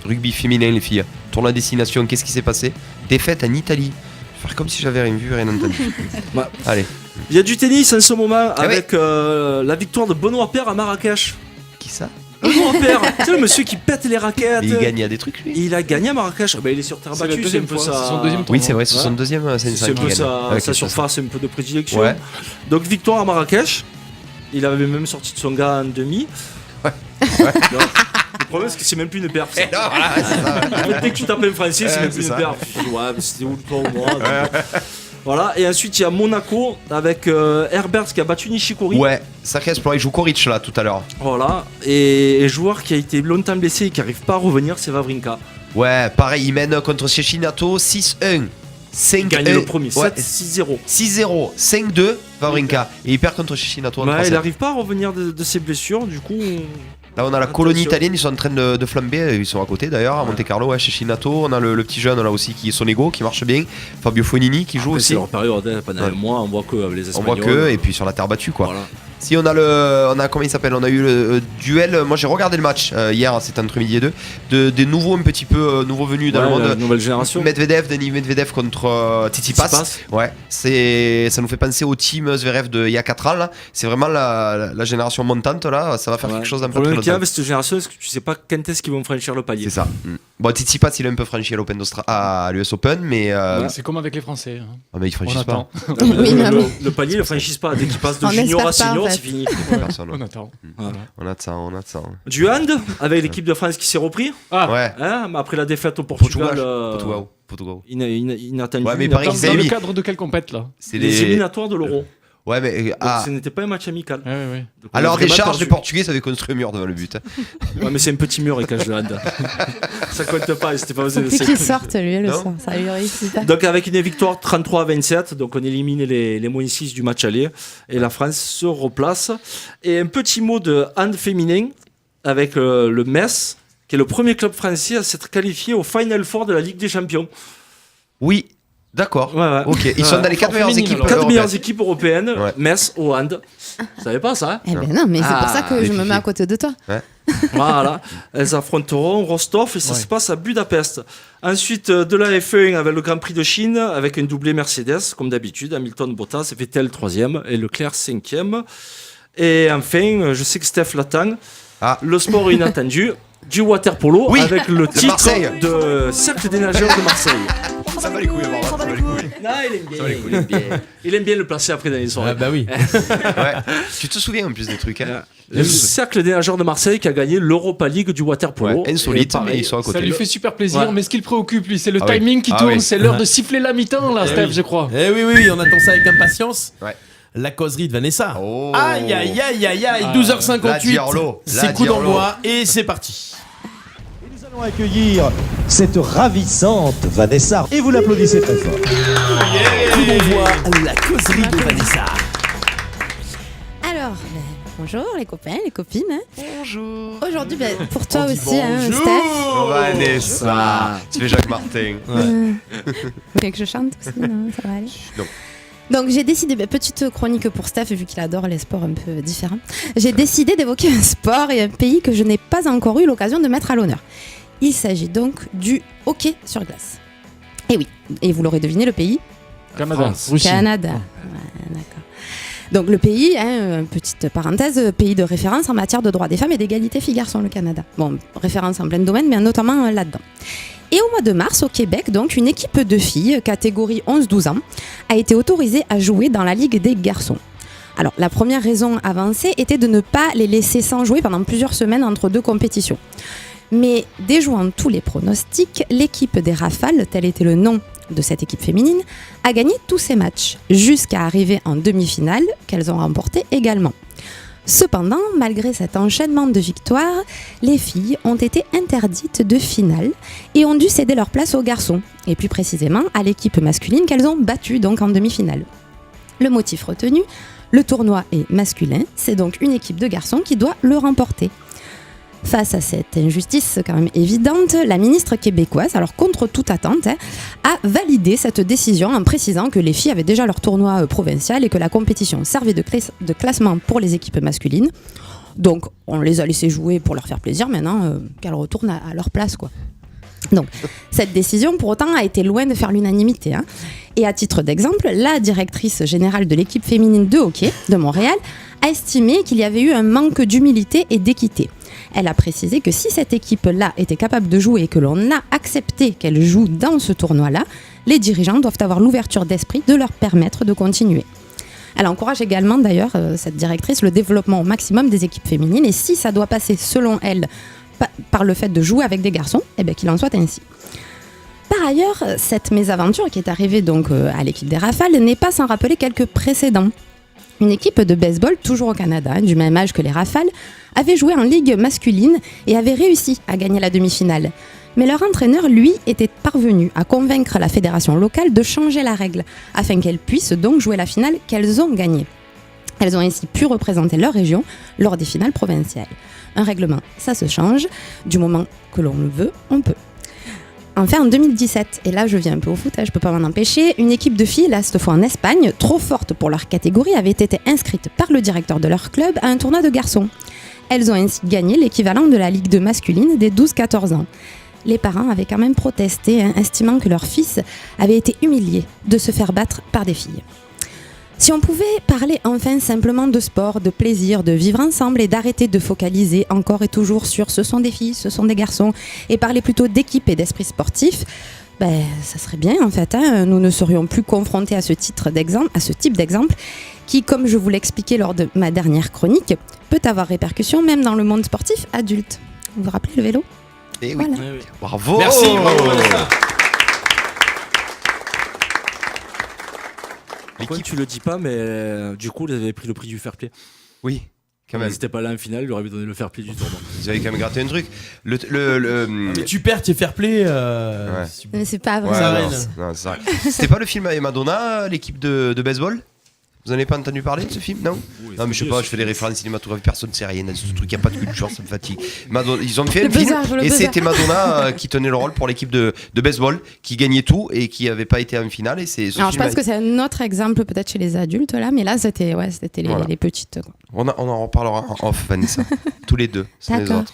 Rugby féminin, les filles. Tournoi à destination, qu'est-ce qui s'est passé? Défaite en Italie. Je vais faire comme si j'avais rien vu, rien entendu. Ouais. Allez. Il y a du tennis en ce moment Ah avec la victoire de Benoît Paire à Marrakech. Qui ça? Benoît Paire, tu sais le monsieur qui pète les raquettes. Mais il gagne à des trucs, lui. Il a gagné à Marrakech. Ah bah, il est sur terre C'est la battue, c'est un deuxième peu fois, ça. c'est son deuxième Oui, tournoi. c'est vrai, c'est son Ouais. deuxième C'est un peu sa surface, un peu de prédilection. Ouais. Donc victoire à Marrakech. Il avait même sorti de son gars en demi. Ouais. Donc, le problème c'est que c'est même plus une perf. ça. Non, voilà, c'est ça. En fait, dès que tu t'appelles français, c'est même c'est plus une ça. perf. Tu dis, ouais, mais c'était où toi ou moi donc, Voilà, et ensuite il y a Monaco avec Herbert qui a battu Nishikori. Ouais, sacré exploit. Il joue Koric là tout à l'heure. Voilà, et joueur qui a été longtemps blessé et qui n'arrive pas à revenir, c'est Wawrinka. Ouais, pareil, ils mènent contre Cecchinato 6-1. 5-1. Il gagne le premier, Ouais. 7-6-0. 6-0, 5-2, Wawrinka. Et il perd contre Cecchinato en 3-7. Il n'arrive pas à revenir de ses blessures, du coup. Là, on a la colonie italienne, ils sont en train de flamber, ils sont à côté d'ailleurs, à Monte Carlo, ouais, chez Cecchinato. On a le petit jeune là aussi qui est Sonego, qui marche bien. Fabio Fonini qui joue Après, aussi. C'est leur période, hein, pendant un mois, on voit que avec les On Espagnols. voit que, et puis sur la terre battue quoi. Voilà. Si on a comment il s'appelle, on a eu le duel, moi j'ai regardé le match hier, c'était entre midi et deux, des nouveaux un petit peu nouveaux venus dans le monde. La nouvelle génération. Denis Medvedev contre Tsitsipas. Ouais, ça nous fait penser au team Zverev de il y a 4 ans là. C'est vraiment la génération montante là, ça va faire quelque chose d'un peu Le très problème qu'il y a longtemps. avec cette génération, c'est que tu sais pas quand est-ce qu'ils vont franchir le palier. C'est ça. Bon, Tsitsipas il a un peu franchi à l'Open à l'US Open, mais C'est comme avec les Français. Hein. ah, mais ils franchissent pas. Oui, mais Le palier, ils ne franchissent pas. Dès qu'ils passent de On junior à espère pas, senior, en fait. c'est fini. Personne, ouais. On attend. On attend. Du hand, avec l'équipe de France qui s'est repris. Ouais. Hein, après la défaite au Portugal. Portugal. Inattendu. Ouais, mais pareil, Dans c'est le lui. cadre de quelle compète là? C'est les éliminatoires de l'Euro. Ouais, mais Donc, ce n'était pas un match amical. Ouais. Donc, on a alors des vraiment charges perdu. des Portugais, ça avait construit un mur devant le but. Ouais, mais c'est un petit mur, et cache le hand. Ça compte pas. C'était pas. faut plus qu'il sorte lui le soir, ça lui réussit pas. Donc avec une victoire 33-27, donc on élimine les moins 6 du match aller et la France se replace. Et un petit mot de hand féminin avec le Metz, qui est le premier club français à s'être qualifié au Final Four de la Ligue des Champions. Oui, d'accord. Ouais. Ok, ils sont dans les 4 meilleures féminine, équipes alors. 4 européennes. meilleures équipes européennes, Ouais. Metz au hand. Vous savez pas ça, hein? Eh ben non, mais c'est pour ça que les je me filles. mets à côté de toi. Voilà, elles affronteront Rostov et ça se passe à Budapest. Ensuite, de la F1 avec le Grand Prix de Chine, avec un doublé Mercedes, comme d'habitude. Hamilton, Bottas, Vettel 3e et Leclerc 5e. Et enfin, je sais que Steph l'attend, le sport inattendu, du water-polo, Oui, avec le titre Marseille. de Cercle des nageurs de Marseille. Ça va les couilles, ça va les couilles. Non, il aime bien. Il aime bien le placer après dans les soirées. Ah bah oui. Ouais. Tu te souviens en plus des trucs, hein. Le Cercle des nageurs de Marseille qui a gagné l'Europa League du water-polo. Ouais, insolite, Et pareil, mais ils sont à côté. Ça lui fait super plaisir, Ouais. mais ce qui le préoccupe, lui, c'est le Ah oui. timing qui Ah tourne. oui. C'est l'heure de siffler la mi-temps, là, Steph, je crois. Eh oui, on attend ça avec impatience. Ouais. La causerie de Vanessa. Oh. Aïe, 12h58. La Diarlo. C'est La coup Diarlo. d'envoi et c'est parti. Nous allons accueillir cette ravissante Vanessa et vous l'applaudissez très fort. Coup d'envoi, la causerie de Vanessa. Alors, bonjour les copains, les copines. Bonjour. Aujourd'hui, pour toi On dit aussi, bonjour. Steph. Vanessa. Tu fais Jacques Martin. Vous voulez que je chante aussi? Non, ça va aller. Non. Donc j'ai décidé, petite chronique pour Steph, vu qu'il adore les sports un peu différents. J'ai décidé d'évoquer un sport et un pays que je n'ai pas encore eu l'occasion de mettre à l'honneur. Il s'agit donc du hockey sur glace. Et oui, et vous l'aurez deviné, le pays Canada, France. Russie. Canada. Ouais, d'accord. Donc le pays, petite parenthèse, pays de référence en matière de droits des femmes et d'égalité filles-garçons, le Canada. Bon, référence en plein domaine, mais notamment là-dedans. Et au mois de mars, au Québec, donc, une équipe de filles, catégorie 11-12 ans, a été autorisée à jouer dans la Ligue des garçons. Alors, la première raison avancée était de ne pas les laisser sans jouer pendant plusieurs semaines entre deux compétitions. Mais déjouant tous les pronostics, l'équipe des Rafales, tel était le nom de cette équipe féminine, a gagné tous ses matchs, jusqu'à arriver en demi-finale, qu'elles ont remporté également. Cependant, malgré cet enchaînement de victoires, les filles ont été interdites de finale et ont dû céder leur place aux garçons, et plus précisément à l'équipe masculine qu'elles ont battue donc en demi-finale. Le motif retenu, le tournoi est masculin, c'est donc une équipe de garçons qui doit le remporter. Face à cette injustice quand même évidente, la ministre québécoise, alors contre toute attente, a validé cette décision en précisant que les filles avaient déjà leur tournoi provincial et que la compétition servait de classement pour les équipes masculines. Donc on les a laissées jouer pour leur faire plaisir, maintenant qu'elles retournent à leur place, quoi. Donc, cette décision, pour autant, a été loin de faire l'unanimité. Et à titre d'exemple, la directrice générale de l'équipe féminine de hockey de Montréal a estimé qu'il y avait eu un manque d'humilité et d'équité. Elle a précisé que si cette équipe-là était capable de jouer et que l'on a accepté qu'elle joue dans ce tournoi-là, les dirigeants doivent avoir l'ouverture d'esprit de leur permettre de continuer. Elle encourage également, d'ailleurs, cette directrice, le développement au maximum des équipes féminines. Et si ça doit passer, selon elle, par le fait de jouer avec des garçons, qu'il en soit ainsi. Par ailleurs, cette mésaventure qui est arrivée donc à l'équipe des Rafales n'est pas sans rappeler quelques précédents. Une équipe de baseball, toujours au Canada, du même âge que les Rafales, avait joué en ligue masculine et avait réussi à gagner la demi-finale. Mais leur entraîneur, lui, était parvenu à convaincre la fédération locale de changer la règle, afin qu'elles puissent donc jouer la finale qu'elles ont gagnée. Elles ont ainsi pu représenter leur région lors des finales provinciales. Un règlement, ça se change, du moment que l'on le veut, on peut. Enfin, en 2017, et là je viens un peu au foot, je peux pas m'en empêcher, une équipe de filles, là cette fois en Espagne, trop forte pour leur catégorie, avait été inscrite par le directeur de leur club à un tournoi de garçons. Elles ont ainsi gagné l'équivalent de la Ligue 2 masculine des 12-14 ans. Les parents avaient quand même protesté, estimant que leur fils avait été humilié de se faire battre par des filles. Si on pouvait parler enfin simplement de sport, de plaisir, de vivre ensemble et d'arrêter de focaliser encore et toujours sur ce sont des filles, ce sont des garçons, et parler plutôt d'équipe et d'esprit sportif, ça serait bien en fait. Nous ne serions plus confrontés à ce type d'exemple qui, comme je vous l'expliquais lors de ma dernière chronique, peut avoir répercussion même dans le monde sportif adulte. Vous vous rappelez le vélo ? Eh oui. Voilà. Bravo. Merci, bravo Vanessa. L'équipe, tu le dis pas, mais du coup, ils avaient pris le prix du fair play. Oui, quand même. Ils n'étaient pas là en finale, ils leur avaient donné le fair play du tournoi. Vous avez quand même gratté un truc. Mais tu perds, tu es fair play. Mais c'est pas vrai. Non, c'est vrai. C'était pas le film avec Madonna, l'équipe de baseball ? Vous en avez pas entendu parler de ce film ? Non. Oui, Non, mais je sais pas, je fais des références cinématographiques, personne ne sait rien de ce truc, il n'y a pas de culture, ça me fatigue. Ils ont fait un film et c'était Madonna qui tenait le rôle pour l'équipe de baseball, qui gagnait tout et qui n'avait pas été en finale. Et c'est alors je pense que c'est un autre exemple peut-être chez les adultes là, mais là c'était les petites. Quoi. On en reparlera en off, Vanessa. Tous les deux, c'est les autres.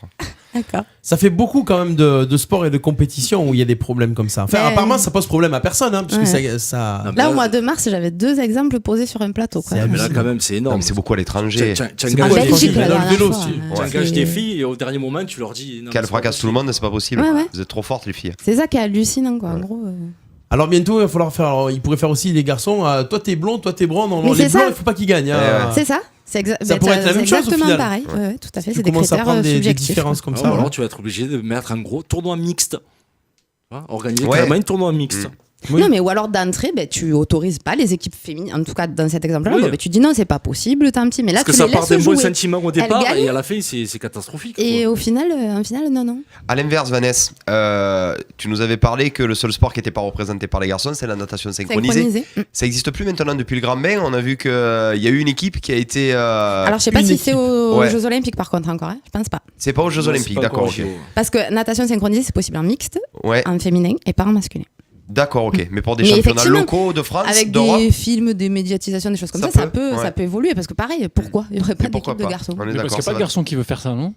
D'accord. Ça fait beaucoup quand même de sport et de compétition où il y a des problèmes comme ça. Enfin, apparemment, ça pose problème à personne, puisque ça... Là, au mois de mars, j'avais 2 exemples posés sur un plateau. Quoi. Mais là, quand même, c'est énorme. Non, mais c'est beaucoup à l'étranger. Tu engages des Ouais. filles et au dernier moment, tu leur dis. Qu'elles fracassent tout le monde, c'est pas possible. Ouais. Vous êtes trop fortes, les filles. C'est ça qui est hallucinant, quoi. En gros. Alors bientôt, il va falloir faire. Alors, il pourrait faire aussi les garçons. Toi, t'es blond, toi, t'es brun. Non, Mais les c'est blancs, ça. il faut pas qu'ils gagnent. C'est ça. Ça pourrait être la même chose au exactement final. pareil. Ouais, tout à fait. Tu C'est des commences à critères prendre des subjectifs. différences comme ça. Alors, tu vas être obligé de mettre un gros tournoi mixte. Organiser Ouais. carrément un tournoi mixte. Oui. Non, mais ou alors d'entrée, tu autorises pas les équipes féminines. En tout cas, dans cet exemple-là, Oui. tu dis non, c'est pas possible, tant pis. Mais là, Parce que tu ça les part laisses d'un bon jouer. sentiment au départ gagnent. et à la fin, c'est catastrophique. Et en finale, non. À l'inverse, Vanessa, tu nous avais parlé que le seul sport qui n'était pas représenté par les garçons, c'est la natation synchronisée. Synchronisé. Ça n'existe plus maintenant depuis le Grand Bain. On a vu qu'il y a eu une équipe qui a été. Alors, je sais pas si c'est aux Jeux Olympiques par contre encore. Je pense pas. C'est pas aux Jeux Olympiques, d'accord, ok. Parce que natation synchronisée, c'est possible en mixte, Ouais, en féminin et pas en masculin. d'accord, ok. Mais pour des Mais championnats effectivement, locaux de France, Avec d'Europe. des films, des médiatisations, des choses comme Ça ça, peut, ça peut évoluer. Parce que pareil, pourquoi il n'y aurait pas Mais pourquoi d'équipe de pas garçons On est Mais parce d'accord. qu'il n'y a ça pas de va. garçon qui veut faire ça, non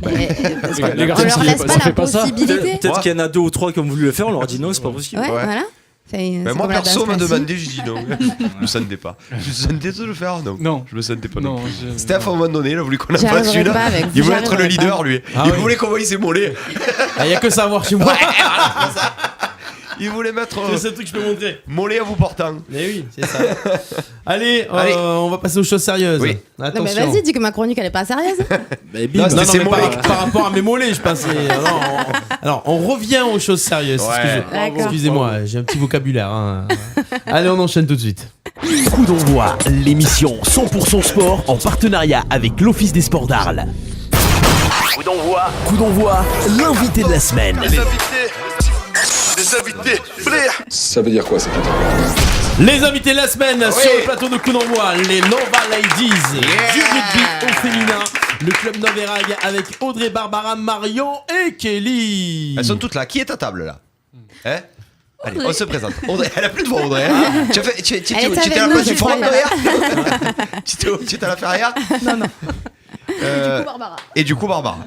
Parce que Les on garçons, leur ça laisse fait pas la pas ça. possibilité. Peut-être qu'il y en a 2 ou 3 qui ont voulu le faire, on leur a dit non, c'est pas possible. Ouais, Ouais. voilà. Ben moi, perso, m'a demandé, j'ai dit non. Je me sentais pas. Je me sentais de le faire, non. Non. Je me sentais pas. Non. Non, Steph, à un moment donné, il a voulu qu'on en J'y fasse arriverai une. pas avec vous, Il voulait j'y être le arriverai leader, pas. lui. Ah Il oui. voulait qu'on voie ses mollets. Il y a que ça à voir chez moi. Il voulait mettre C'est le seul truc que je peux montrer. mollet à vous portant. Mais oui, c'est ça. Allez, Allez. on va passer aux choses sérieuses. Oui. Non, Attention. mais vas-y, dis que ma chronique elle est pas sérieuse. Mais bim, Non, Non, C'était non, ses mais mollets. par rapport à mes mollets, je pensais. Alors, on revient aux choses sérieuses. Ouais. D'accord. Excusez-moi, j'ai un petit vocabulaire. Allez, on enchaîne tout de suite. Coup d'envoi, l'émission 100% sport en partenariat avec l'Office des sports d'Arles. Coup d'envoi. Coup d'envoi, l'invité de la semaine. Les invités, frère. Ça veut dire quoi cette catégorie? Les invités de la semaine sur le plateau de Coup d'envoi, les Nova Ladies du rugby au féminin, le club Noverag avec Audrey, Barbara, Marion et Kelly. Elles sont toutes là. Qui est à table là? Hein? Allez, on se présente. Audrey, elle a plus de voix, Audrey. Hein? Tu étais à la place du front derrière? Tu étais à la Ferrière? Non. Et du coup, Barbara.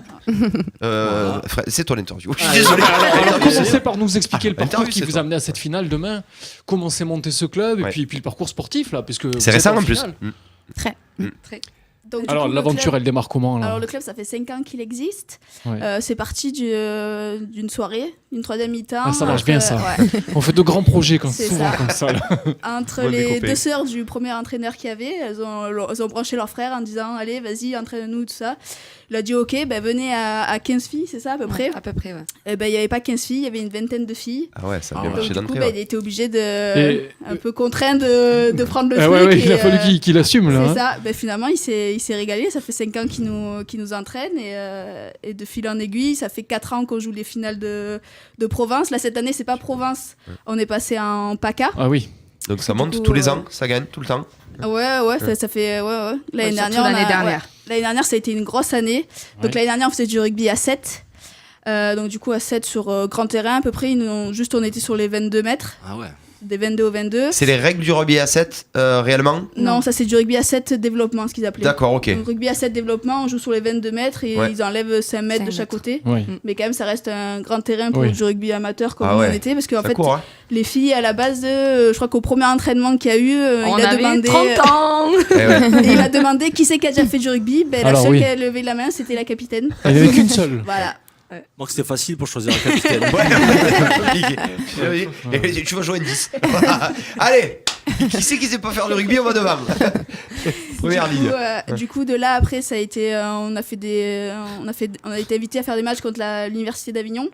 Frère, c'est ton interview. Je suis désolé. Alors, commencez par nous expliquer le parcours Interview, qui c'est vous toi. a amené à cette finale demain. Comment s'est monté ce club Ouais. et puis le parcours sportif là, puisque C'est vous êtes récent en plus. finale. Très. Donc, du Alors coup, le l'aventure, club- elle démarre comment là Alors le club, ça fait 5 ans qu'il existe. Ouais. C'est parti d'une soirée. une troisième mi-temps. Ça marche bien ça. Ouais. On fait de grands projets C'est souvent ça. comme ça. Là. Entre les deux sœurs du premier entraîneur qu'il y avait, elles ont branché leur frère en disant allez, vas-y, entraîne-nous, tout ça. Il a dit ok, venez à 15 filles, c'est ça à peu près. À peu près, ouais. Il n'y avait pas 15 filles, il y avait une vingtaine de filles. Ah ouais, ça a bien Donc, marché du coup, d'entrée. il était obligé un peu contraint de prendre le truc. Ouais, il a fallu qu'il assume là. C'est ça. Finalement, il s'est régalé. Ça fait 5 ans qu'il nous entraîne et de fil en aiguille, ça fait 4 ans qu'on joue les finales de province. Là, cette année, c'est pas province. On est passé en PACA. Ah oui. Donc ça monte tous les ans, ça gagne tout le temps. Ouais. Ça fait. L'année dernière. L'année dernière, ça a été une grosse année. Donc l'année dernière, on faisait du rugby à 7. Donc du coup, à 7 sur grand terrain à peu près. On était sur les 22 mètres. Ah ouais. Des 22 au 22. C'est les règles du rugby à 7 réellement? Non, ça c'est du rugby à 7 développement, ce qu'ils appelaient. D'accord, ok. Donc, rugby à 7 développement, on joue sur les 22 mètres et ils enlèvent 5 mètres de chaque côté. Oui. Mais quand même, ça reste un grand terrain pour du rugby amateur comme on était. Parce qu'en fait, les filles à la base, je crois qu'au premier entraînement qu'il y a eu, il a demandé 30 ans. Et il a demandé qui c'est qui a déjà fait du rugby. La seule qui a levé la main, c'était la capitaine. Il n'y avait qu'une seule. Voilà. Moi, c'était facile pour choisir un capitaine. Tu vas jouer 10. Allez, qui c'est qui sait pas faire du rugby, on va devant. Première ligne. Du coup, de là après, ça a été, on a été invités à faire des matchs contre l'université d'Avignon.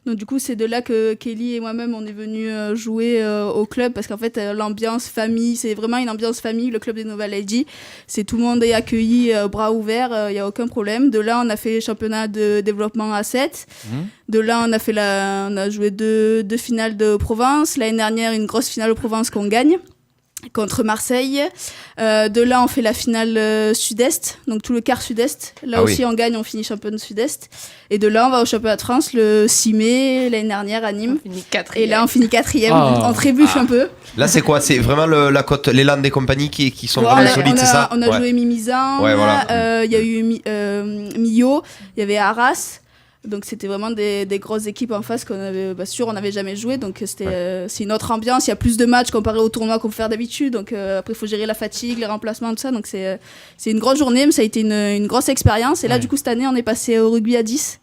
Donc du coup, c'est de là que Kelly et moi-même on est venus jouer au club parce qu'en fait l'ambiance famille, c'est vraiment une ambiance famille. Le club des Nova Lady, c'est tout le monde est accueilli bras ouverts, il y a aucun problème. De là, on a fait les championnats de développement à 7. De là, on a joué deux finales de province. L'année dernière, une grosse finale de province qu'on gagne contre Marseille. De là, on fait la finale sud-est, donc tout le quart sud-est. Là aussi, on gagne, on finit champion sud-est. Et de là, on va au championnat de France le 6 mai, l'année dernière à Nîmes. On finit 4e. Et là, on finit 4e. On trébuche un peu. Là, c'est quoi? C'est vraiment la côte, les landes des compagnies qui sont vraiment solides, c'est ça? On a joué Mimizan, il y a eu Millau, il y avait Arras. Donc c'était vraiment des grosses équipes en face qu'on avait, on n'avait jamais joué. Donc c'est une autre ambiance. Il y a plus de matchs comparé au tournoi qu'on peut faire d'habitude. Donc après il faut gérer la fatigue, les remplacements, tout ça. Donc c'est une grosse journée, mais ça a été une grosse expérience. Et là du coup cette année on est passé au rugby à 10.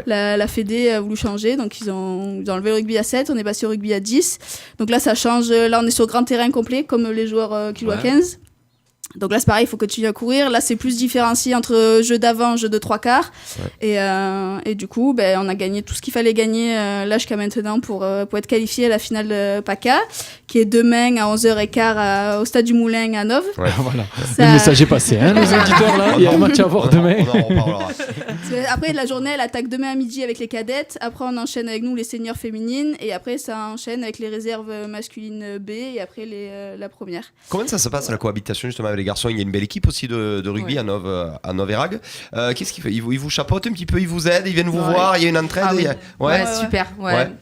La Fédé a voulu changer, donc ils ont enlevé le rugby à 7, on est passé au rugby à 10. Donc là ça change. Là on est sur grand terrain complet comme les joueurs qui jouent à 15. Donc là c'est pareil, il faut continuer à courir. Là c'est plus différencié entre jeu d'avant, jeu de 3/4. Et du coup on a gagné tout ce qu'il fallait gagner là jusqu'à maintenant pour être qualifié à la finale de PACA, qui est demain à 11h15 au stade du Moulin à Nove. Voilà. Le message est passé, hein, les auditeurs là. Il y a un match à voir demain. On en reparlera. Après la journée elle attaque demain à midi avec les cadettes. Après on enchaîne avec nous les seniors féminines. Et après ça enchaîne avec les réserves masculines B et après la première. Comment ça se passe la cohabitation justement avec les garçons? Il y a une belle équipe aussi de rugby à Nove-Erag. Qu'est-ce qu'ils font? Ils vous chapeautent un petit peu, ils vous aident, ils viennent vous voir, il y a une entraide. Super.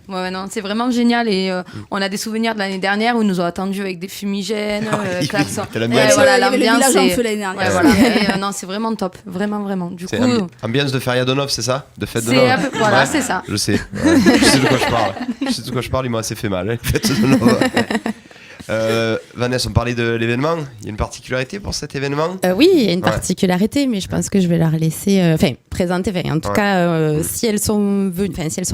Non, c'est vraiment génial. Et on a des souvenirs de l'année dernière où ils nous ont attendus avec des fumigènes, klaxons. L'ambiance est feu l'année dernière. Non, c'est vraiment top, vraiment. Du coup, ambiance de feria de Nove, c'est ça? De fête de Nove. Voilà, c'est ça. Je sais. Je sais de quoi je parle. Ils m'ont assez fait mal. Les fêtes de Nove. Vanessa, on parlait de l'événement. Il y a une particularité pour cet événement? Oui, il y a une particularité, mais je pense que je vais leur laisser présenter. En tout cas, si elles sont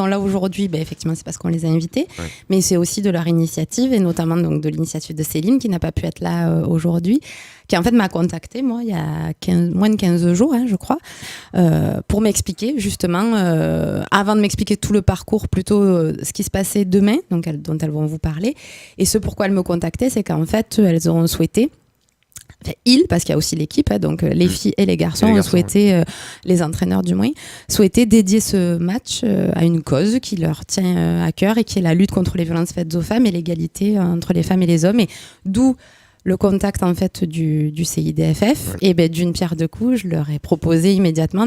là aujourd'hui, effectivement, c'est parce qu'on les a invitées. Mais c'est aussi de leur initiative, et notamment donc, de l'initiative de Céline, qui n'a pas pu être là aujourd'hui, qui en fait m'a contactée, moi, il y a moins de 15 jours, je crois, pour m'expliquer, justement, avant de m'expliquer tout le parcours, plutôt ce qui se passait demain, donc dont elles vont vous parler. Et ce pourquoi elles me contactaient, c'est qu'en fait, elles ont souhaité, parce qu'il y a aussi l'équipe, donc les filles et les garçons ont souhaité, les entraîneurs du moins, souhaitaient dédier ce match à une cause qui leur tient à cœur et qui est la lutte contre les violences faites aux femmes et l'égalité entre les femmes et les hommes. Et d'où le contact en fait du CIDFF. Et d'une pierre deux coups, je leur ai proposé immédiatement,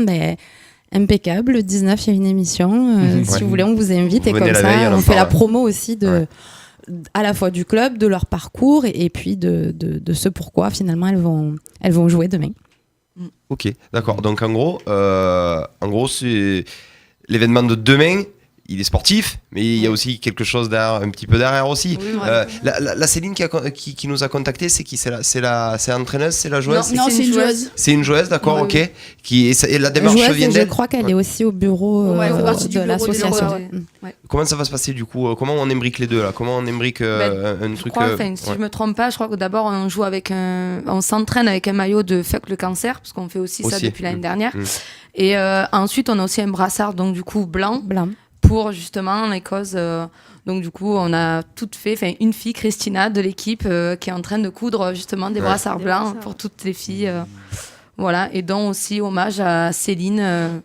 impeccable, le 19 il y a une émission, si vous voulez on vous invite, et comme ça on fait la promo aussi à la fois du club, de leur parcours et puis de ce pourquoi finalement elles vont jouer demain. Ok, d'accord. Donc en gros c'est l'événement de demain. il est sportif, mais il y a aussi quelque chose derrière, un petit peu derrière aussi. Oui, ouais. La Céline qui nous a contacté, c'est qui? C'est l'entraîneuse, c'est la joueuse? Non, c'est une joueuse. C'est une joueuse, d'accord, Oui, ok. Et la démarche joueuse, vient je d'elle. crois qu'elle est aussi au bureau de l'association. Comment ça va se passer du coup? Comment on imbrique les deux là? Comment on imbrique un truc? Si je me trompe pas, je crois que d'abord on joue on s'entraîne avec un maillot de Fuck le cancer, parce qu'on fait aussi ça depuis l'année dernière. Et ensuite on a aussi un brassard, donc du coup blanc. Pour justement les causes. Donc du coup, on a toutes fait, une fille, Christina, de l'équipe, qui est en train de coudre justement des brassards blancs pour toutes les filles. Voilà, et dont aussi hommage à Céline,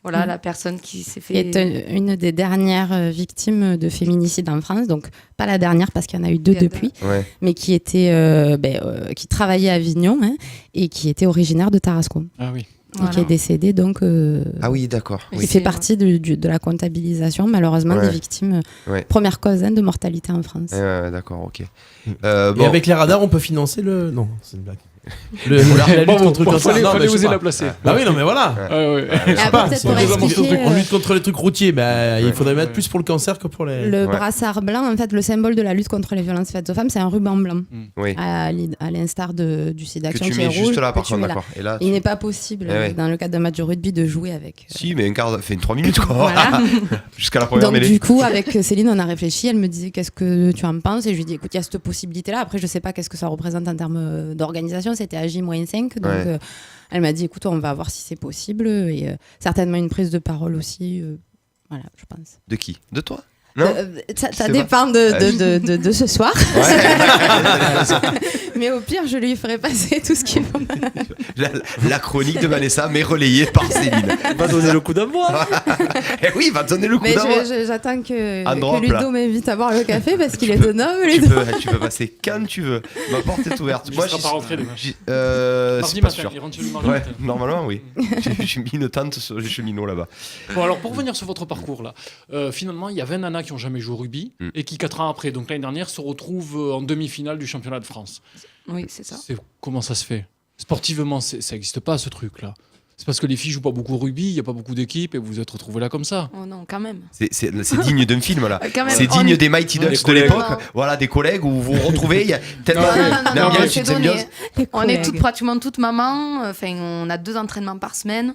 la personne qui s'est fait... Qui est une des dernières victimes de féminicide en France, donc pas la dernière parce qu'il y en a eu 2 depuis, mais qui était, qui travaillait à Avignon et qui était originaire de Tarascon. Ah oui. Et qui est décédé donc. Ah oui, d'accord. Qui fait partie de la comptabilisation, malheureusement, des victimes. Première cause de mortalité en France. D'accord, ok. Et avec les radars, on peut financer le. Non, c'est une blague. La lutte contre le cancer. Il fallait oser la placer. Bah oui, non, mais voilà. On lutte contre les trucs routiers, il faudrait mettre plus pour le cancer que pour les. Le brassard blanc, en fait, le symbole de la lutte contre les violences faites aux femmes, c'est un ruban blanc. À l'instar du site d'action qui est rouge. Juste là, par contre, d'accord. Il n'est pas possible, dans le cadre d'un match de rugby, de jouer avec. Si, mais fait 3 minutes, quoi. Jusqu'à la première mêlée. Donc, du coup, avec Céline, on a réfléchi. Elle me disait, qu'est-ce que tu en penses? Et je lui ai dit, écoute, il y a cette possibilité-là. Après, je sais pas qu'est-ce que ça représente en termes d'organisation. C'était à J-5, donc elle m'a dit écoute, on va voir si c'est possible et certainement une prise de parole aussi, voilà, je pense. De qui? De toi? Non, ça dépend de ce soir. Mais au pire, je lui ferai passer tout ce qu'il faut. La chronique de Vanessa, mais relayée par Céline. Va donner le coup d'envoi. Oui, il va donner le coup d'envoi. Mais j'attends que Ludo m'invite à boire le café parce qu'il est de noble. Tu peux passer quand tu veux. Ma porte est ouverte. Moi, je ne serai pas rentré demain. Mardi matin, il rentre chez lui mardi matin. Normalement, oui. J'ai mis une tente sur les cheminots là-bas. Bon, alors pour revenir sur votre parcours là, finalement, il y a 20 nanas qui n'ont jamais joué au rugby et qui 4 ans après, donc l'année dernière, se retrouvent en demi-finale du championnat de France. Oui, c'est ça. Comment ça se fait? Sportivement, ça n'existe pas ce truc-là. C'est parce que les filles jouent pas beaucoup au rugby, il n'y a pas beaucoup d'équipes et vous vous êtes retrouvés là comme ça. Oh non, quand même. C'est digne d'un film là. C'est digne des Mighty Ducks de l'époque. Voilà, des collègues où vous vous retrouvez. Il y a tellement d'ambiance. On est pratiquement toutes mamans. Enfin, on a 2 entraînements par semaine.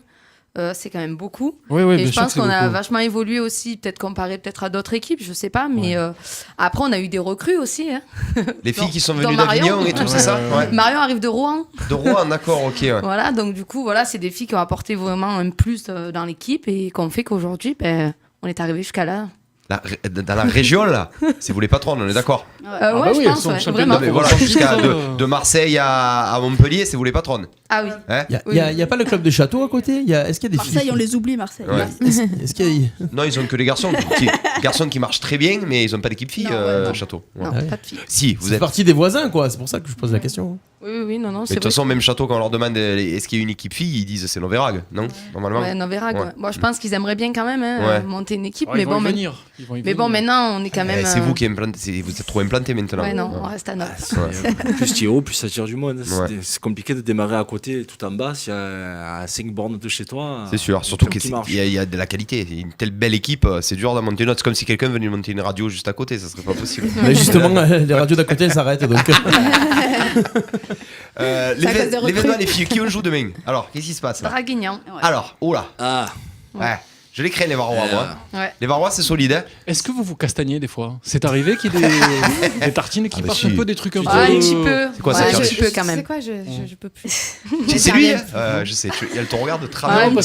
C'est quand même beaucoup. Et je pense qu'on a vachement évolué aussi, peut-être comparé à d'autres équipes, je sais pas, mais après on a eu des recrues aussi. Hein. Les filles qui sont venues d'Avignon et tout, c'est ça? Marion arrive de Rouen. De Rouen, d'accord, ok. Voilà, donc du coup, c'est des filles qui ont apporté vraiment un plus dans l'équipe et qu'on fait qu'aujourd'hui, on est arrivé jusqu'à là. Dans la région là, c'est vous les patronnes, on est d'accord? Je pense, vraiment. Mais voilà, jusqu'à de Marseille à Montpellier, c'est vous les patronnes. Ah oui. Il y a pas le club de Château à côté? Est-ce qu'il y a des filles? Marseille, on les oublie, Marseille. Est-ce qu'il y a... Non, ils ont que les garçons qui marchent très bien, mais ils ont pas d'équipe fille Château. Non, pas de filles. Si, vous êtes partie des voisins quoi, c'est pour ça que je pose la question. Oui, non. Mais de toute façon, même Château, quand on leur demande est-ce qu'il y a une équipe fille, ils disent c'est Noverag, non? Normalement. Ouais, Noverag. Moi, je pense qu'ils aimeraient bien quand même monter une équipe, mais bon, maintenant, on est quand même. C'est vous qui implantez, vous êtes trop implanté maintenant. Ouais, non, on reste à Nantes. Plus tu es haut, plus ça tire du monde. C'est compliqué de démarrer à côté, tout en bas, s'il y a à 5 bornes de chez toi. C'est sûr, surtout qu'il y a de la qualité. Une telle belle équipe, c'est dur de monter une autre. C'est comme si quelqu'un venait monter une radio juste à côté, ça serait pas possible. Mais justement, les radios d'à côté s'arrêtent donc. L'événement, les filles, qui on joue demain? Alors, qu'est-ce qui se passe là? Draguignan. Alors, oula. Ouais. Je les crains les Varois, moi. Les Varois, c'est solide. Hein. Est-ce que vous vous castagnez des fois? C'est arrivé qu'il y ait des tartines qui partent un peu, des trucs un peu. Un petit peu. C'est quoi un petit peu quand même. C'est quoi? Je peux plus. C'est lui? Je sais. Elle te regarde de travers. Un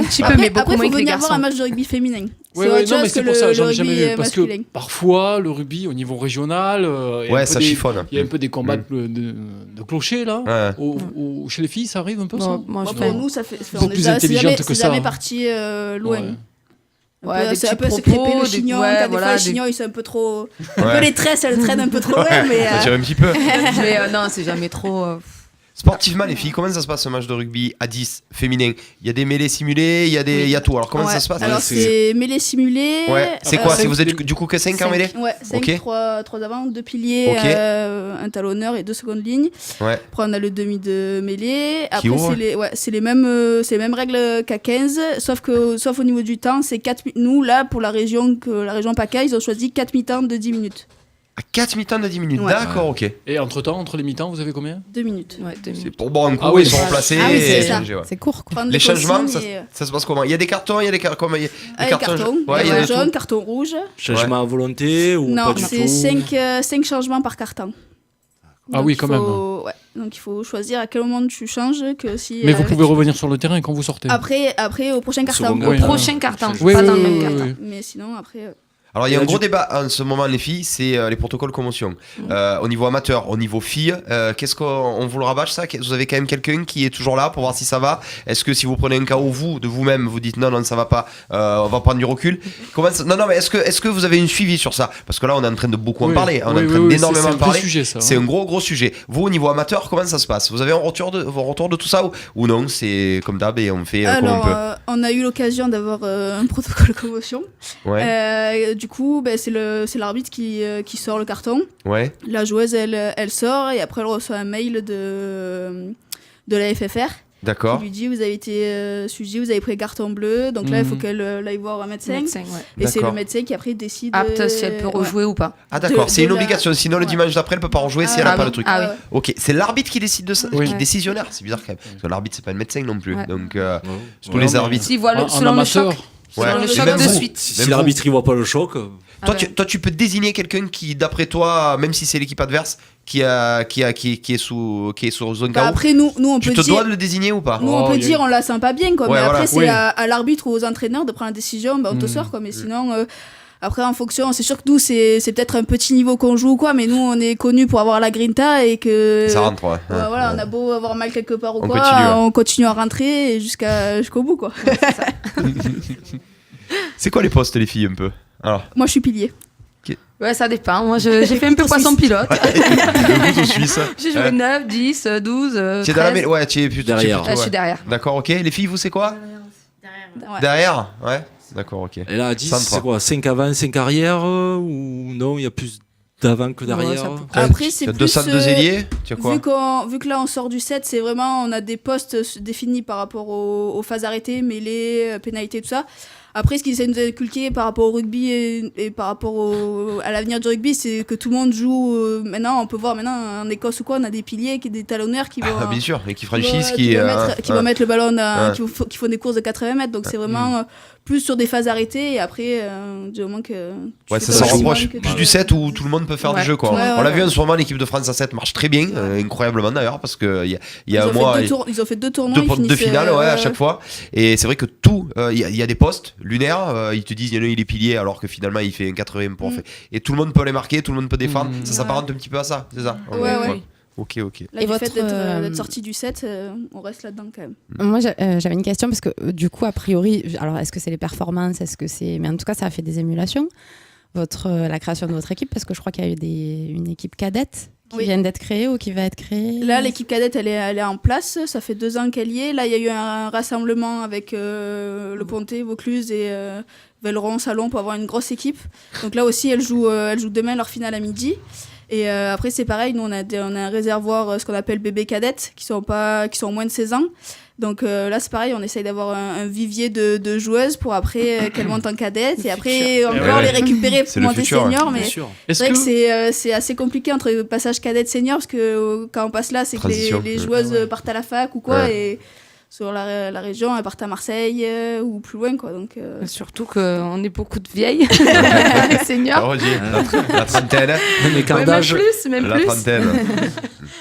petit peu, mais beaucoup moins que les garçons. Après, il faut venir voir un match de rugby féminin. Oui, non, mais c'est pour ça, j'en ai jamais vu. Parce que parfois, le rugby au niveau régional, ça chiffonne. Il y a un peu des combats de clochers là. Chez les filles, ça arrive un peu ça? Pour nous, ça fait. On est plus intelligente que ça. C'est jamais parti loin. C'est un peu se crêper le chignon, des fois le chignon ils sont un peu trop. Un peu les tresses, elles traînent un peu trop loin, mais. Ça tire un petit peu. Mais non, c'est jamais trop. Sportivement, les filles, comment ça se passe un match de rugby à 10 féminin? Il y a des mêlées simulées, il y a tout. Alors comment ça se passe? Alors c'est mêlée simulée. Ouais. C'est quoi? Vous êtes du coup que 5 en mêlée? Ouais, 5, 3 avant, 2 piliers, un talonneur et 2 secondes lignes. Ouais. Après on a le demi de mêlée. Après ouvre. c'est les mêmes règles qu'à 15, sauf au niveau du temps, c'est 4 nous là pour la région PACA, ils ont choisi 4 mi-temps de 10 minutes. À 4 mi-temps de 10 minutes, d'accord, ok. Et entre les mi-temps, vous avez combien? 2 minutes. Ouais, 2 minutes. C'est pour boire un coup, ils sont remplacés. Ah oui, c'est et ça. changés, ouais. C'est court, quoi. Les changements, ça se passe comment? Il y a des cartons, il y a des cartons. Il y a des cartons, ouais, il y a des jaune, carton rouge. Changement à volonté ou non, pas du tout? c'est 5 changements par carton. Ah oui, quand même. Ouais. Donc il faut choisir à quel moment tu changes. Mais vous pouvez revenir sur le terrain quand vous sortez. Après au prochain carton. Au prochain carton, Oui, pas dans le même carton. Mais sinon, après. Alors il y a un gros débat en ce moment les filles, c'est les protocoles commotion. Au niveau amateur, au niveau filles, qu'est-ce qu'on vous le rabâche ça? Vous avez quand même quelqu'un qui est toujours là pour voir si ça va? Est-ce que si vous prenez un KO de vous-même, vous dites non ça va pas, on va prendre du recul? Non mais est-ce que vous avez une suivi sur ça? Parce que là on est en train de beaucoup en parler, on est en train d'énormément en parler. C'est un gros sujet. Vous au niveau amateur, comment ça se passe? Vous avez un retour de tout ça ou non? C'est comme d'hab et on fait comme on peut. On a eu l'occasion d'avoir un protocole commotion. Ouais. Du coup, c'est l'arbitre qui sort le carton. Ouais. La joueuse, elle sort et après elle reçoit un mail de la FFR. D'accord. Qui lui dit vous avez été suivi, vous avez pris le carton bleu. Donc là, il faut qu'elle aille voir un médecin. Et c'est le médecin qui après décide si elle peut rejouer ou pas. Ah d'accord, c'est une obligation. Sinon le dimanche d'après, elle peut pas rejouer si elle a pas le truc. Ah oui. Ok, c'est l'arbitre qui décide de ça, qui est décisionnaire. C'est bizarre quand même. Parce que l'arbitre c'est pas le médecin non plus. Donc tous les arbitres. S'il voit selon le choc. Selon le choc de suite. Si l'arbitre il voit pas le choc. Toi, tu peux désigner quelqu'un qui, d'après toi, même si c'est l'équipe adverse, qui est sous zone KO. Après, nous on peut dire. Tu te dois de le désigner ou pas? Nous, on peut dire, on la sent pas bien, quoi. Mais après, c'est oui. à l'arbitre ou aux entraîneurs de prendre la décision. On te sort, quoi. Mais sinon, après, en fonction, c'est sûr que nous, c'est peut-être un petit niveau qu'on joue ou quoi, mais nous, on est connus pour avoir la grinta et que. Ça rentre, ouais. Voilà, on a beau avoir mal quelque part ou on quoi, continue, on continue à rentrer et jusqu'au bout, quoi. C'est quoi les postes, les filles, un peu? Alors. Moi, je suis pilier. Ouais, ça dépend. Moi, j'ai fait un peu poisson pilote. Le suisse. J'ai joué 9, 10, 12, 13. Tu es dans la tu es plutôt derrière. Je suis derrière. D'accord, ok. Les filles, vous, c'est quoi? Derrière. Ouais. D'accord, ok. Et là, à 10, c'est quoi? 5 avant, 5 arrière ou non? Il y a plus d'avant que derrière? Après, c'est plus... 202 ailiers. Tu as quoi? Vu que là, on sort du 7, c'est vraiment... On a des postes définis par rapport aux phases arrêtées, mêlées, pénalités, tout ça. Après, ce qu'ils essaient de nous inculquer par rapport au rugby et par rapport à l'avenir du rugby, c'est que tout le monde joue. Maintenant, on peut voir en Écosse ou quoi, on a des piliers, des talonneurs qui vont. Ah, bien sûr, et qui franchissent, qui vont mettre le ballon, qui font des courses de 80 mètres. Donc, c'est vraiment plus sur des phases arrêtées et après, du moment que. Ouais, ça s'en rapproche plus du 7 où tout le monde peut faire du jeu, quoi. On l'a vu en ce moment, l'équipe de France à 7 marche très bien, incroyablement d'ailleurs, parce qu'il y a un mois. Ils ont fait 2 tournois. Deux finales, à chaque fois. Et c'est vrai que tout, il y a des postes lunaires, ils te disent il est pilier alors que finalement il fait un 80 pour fait. Et tout le monde peut les marquer, tout le monde peut défendre. Ça s'apparente un petit peu à ça, c'est ça? Ouais. Ok. Là, du fait d'être sorti du 7, on reste là-dedans quand même. Moi, j'avais une question parce que du coup, a priori, alors est-ce que c'est les performances, mais en tout cas, ça a fait des émulations, la création de votre équipe, parce que je crois qu'il y a eu une équipe cadette qui vient d'être créée ou qui va être créée. Là, l'équipe cadette, elle est en place. Ça fait 2 ans qu'elle y est. Là, il y a eu un rassemblement avec Le Pontet, Vaucluse et Velleron, Salon pour avoir une grosse équipe. Donc là aussi, elle joue demain leur finale à midi. Et après, c'est pareil, nous, on a un réservoir, ce qu'on appelle bébé cadette, qui sont moins de 16 ans. Donc là, c'est pareil, on essaye d'avoir un vivier de joueuses pour après qu'elles montent en cadette et après encore les récupérer pour monter senior. Mais c'est vrai que c'est assez compliqué entre le passage cadette senior parce que quand on passe là, c'est que les joueuses partent à la fac ou quoi. Et sur la région, elles partent à Marseille ou plus loin, quoi. Donc, surtout qu'on est beaucoup de vieilles seniors. La trentaine. Même la plus. Trentaine.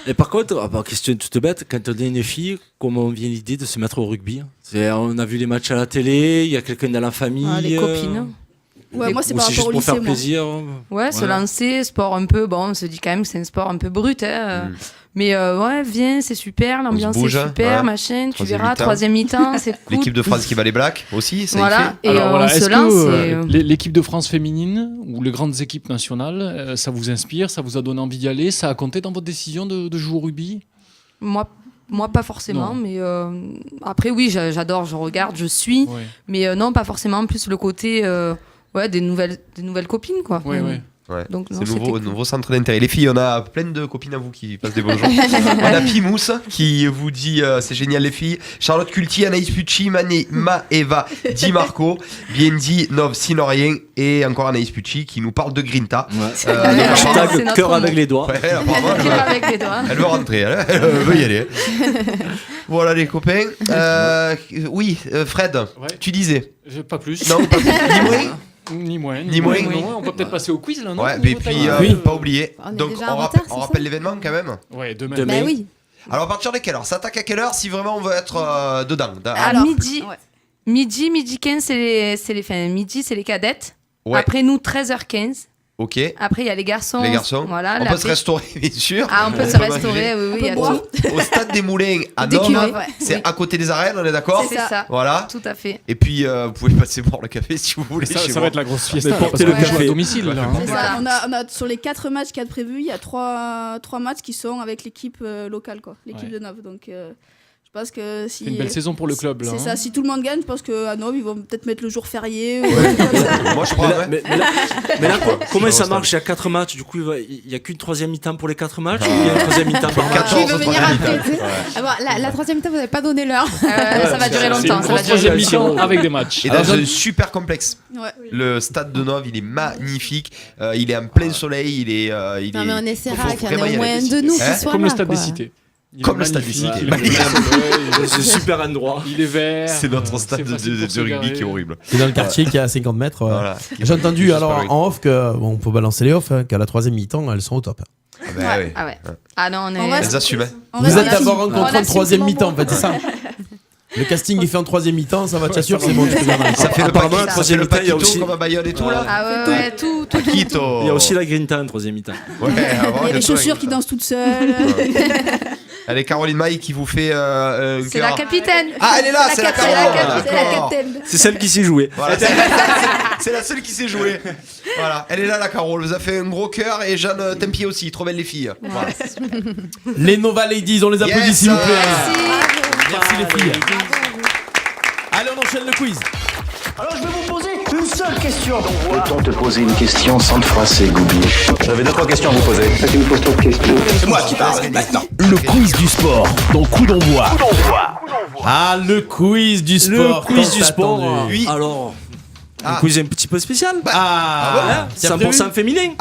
Et par contre, question toute bête, quand on est une fille, comment vient l'idée de se mettre au rugby? On a vu les matchs à la télé, il y a quelqu'un dans la famille. Les copines. Ouais, moi c'est par rapport au lycée. Faire plaisir. Ouais, se lancer, sport un peu. Bon, on se dit quand même que c'est un sport un peu brut. Mais viens, c'est super, l'ambiance est super, machin. Tu verras, 3e mi-temps, c'est cool. L'équipe de France qui bat les Blacks aussi, ça voilà. y fait. Et on se lance. L'équipe de France féminine ou les grandes équipes nationales, ça vous inspire, ça vous a donné envie d'y aller, ça a compté dans votre décision de jouer au rugby? Moi, moi pas forcément, mais après oui, j'adore, je regarde, je suis, mais non, pas forcément. En plus le côté des nouvelles copines quoi. Ouais. Donc, c'est nouveau centre d'intérêt. Les filles, on a plein de copines à vous qui passent des bonjours. On a Pimous qui vous dit c'est génial les filles. Charlotte Culti, Anaïs Pucci, Eva, Di Marco, Biendi, Nov, Sinorien et encore Anaïs Pucci qui nous parle de Grinta. Hashtag cœur avec les doigts. Elle veut rentrer, elle veut y aller. Voilà les copains. Oui, Fred, tu disais. Pas plus. Non, pas plus. Ni moins. On peut peut-être passer au quiz là, non? Ouais, et puis pas oublier. Donc on rappelle l'événement quand même. Ouais, demain. Ben oui. Alors à partir de quelle heure? Ça attaque à quelle heure si vraiment on veut être dedans? Alors midi 15 c'est les midi c'est les cadettes. Ouais. Après nous 13h15. Ok. Après il y a les garçons. Voilà, on peut se restaurer bien sûr. On peut se restaurer, oui, il y a tout. Au stade des Moulins à Nome, c'est à côté des arènes, on est d'accord? C'est ça. Voilà. Tout à fait. Et puis vous pouvez passer boire le café si vous voulez. Ça va être la grosse fiesta. Porter le café à domicile. On a sur les 4 matchs qu'il y a de prévus, il y a 3 matchs qui sont avec l'équipe locale, quoi, l'équipe de Nove. Donc je pense que si c'est une belle saison pour le club là. C'est ça, si tout le monde gagne, je pense qu'à Nove ils vont peut-être mettre le jour férié. Moi je crois. Mais là comment ça marche? Il y a 4 matchs, du coup il n'y a qu'une troisième mi-temps pour les 4 matchs ou il y a une troisième mi-temps par match? Qui veut venir après? La troisième mi-temps, vous n'avez pas donné l'heure. Ça va durer longtemps. C'est une troisième mi-temps avec des matchs. Et dans un super complexe. Le stade de Nove, il est magnifique. Il est en plein soleil. Non mais on essaiera qu'il y en ait au moins un de nous qui soit là. Comme le stade des cités. Comme le stade des cités. C'est super endroit. Il est vert. C'est notre stade de rugby qui est horrible. C'est dans le quartier qui est à 50 mètres. Voilà. J'ai entendu alors en off que, on peut balancer les off, qu'à la troisième mi-temps, elles sont au top. Ah non, elles assument. Vous êtes d'abord rencontrés en troisième mi-temps, en fait, c'est ça. Le casting est fait en troisième mi-temps, ça va, t'assures, c'est bon. Ça fait le troisième mi-temps, il y a aussi comme à Bayonne et tout là. Ah ouais, tout. Il y a aussi la Grinta en troisième mi-temps. Il y a les chaussures qui dansent toutes seules. Allez, Caroline Maille qui vous fait c'est la capitaine. Ah, elle est là, c'est la capitaine. C'est celle qui sait jouer. Voilà, c'est la seule qui sait jouer. Voilà, elle est là, la Carole. Vous a fait un gros cœur et Jeanne Tempier aussi. Trop belle les filles. Voilà. Les Nova Ladies, on les applaudit s'il vous plaît. Merci les filles. Allez, on enchaîne le quiz. Alors je vais vous poser une seule question. Peut-on te poser une question sans te froisser, Goubi? J'avais 2-3 questions à vous poser. Tu me poses trop de questions. C'est moi qui parle maintenant. Le quiz du sport dans Coup d'envoi. Ah, le quiz du sport. Le quiz du sport. Oui. Alors, un quiz un petit peu spécial. 100% féminin.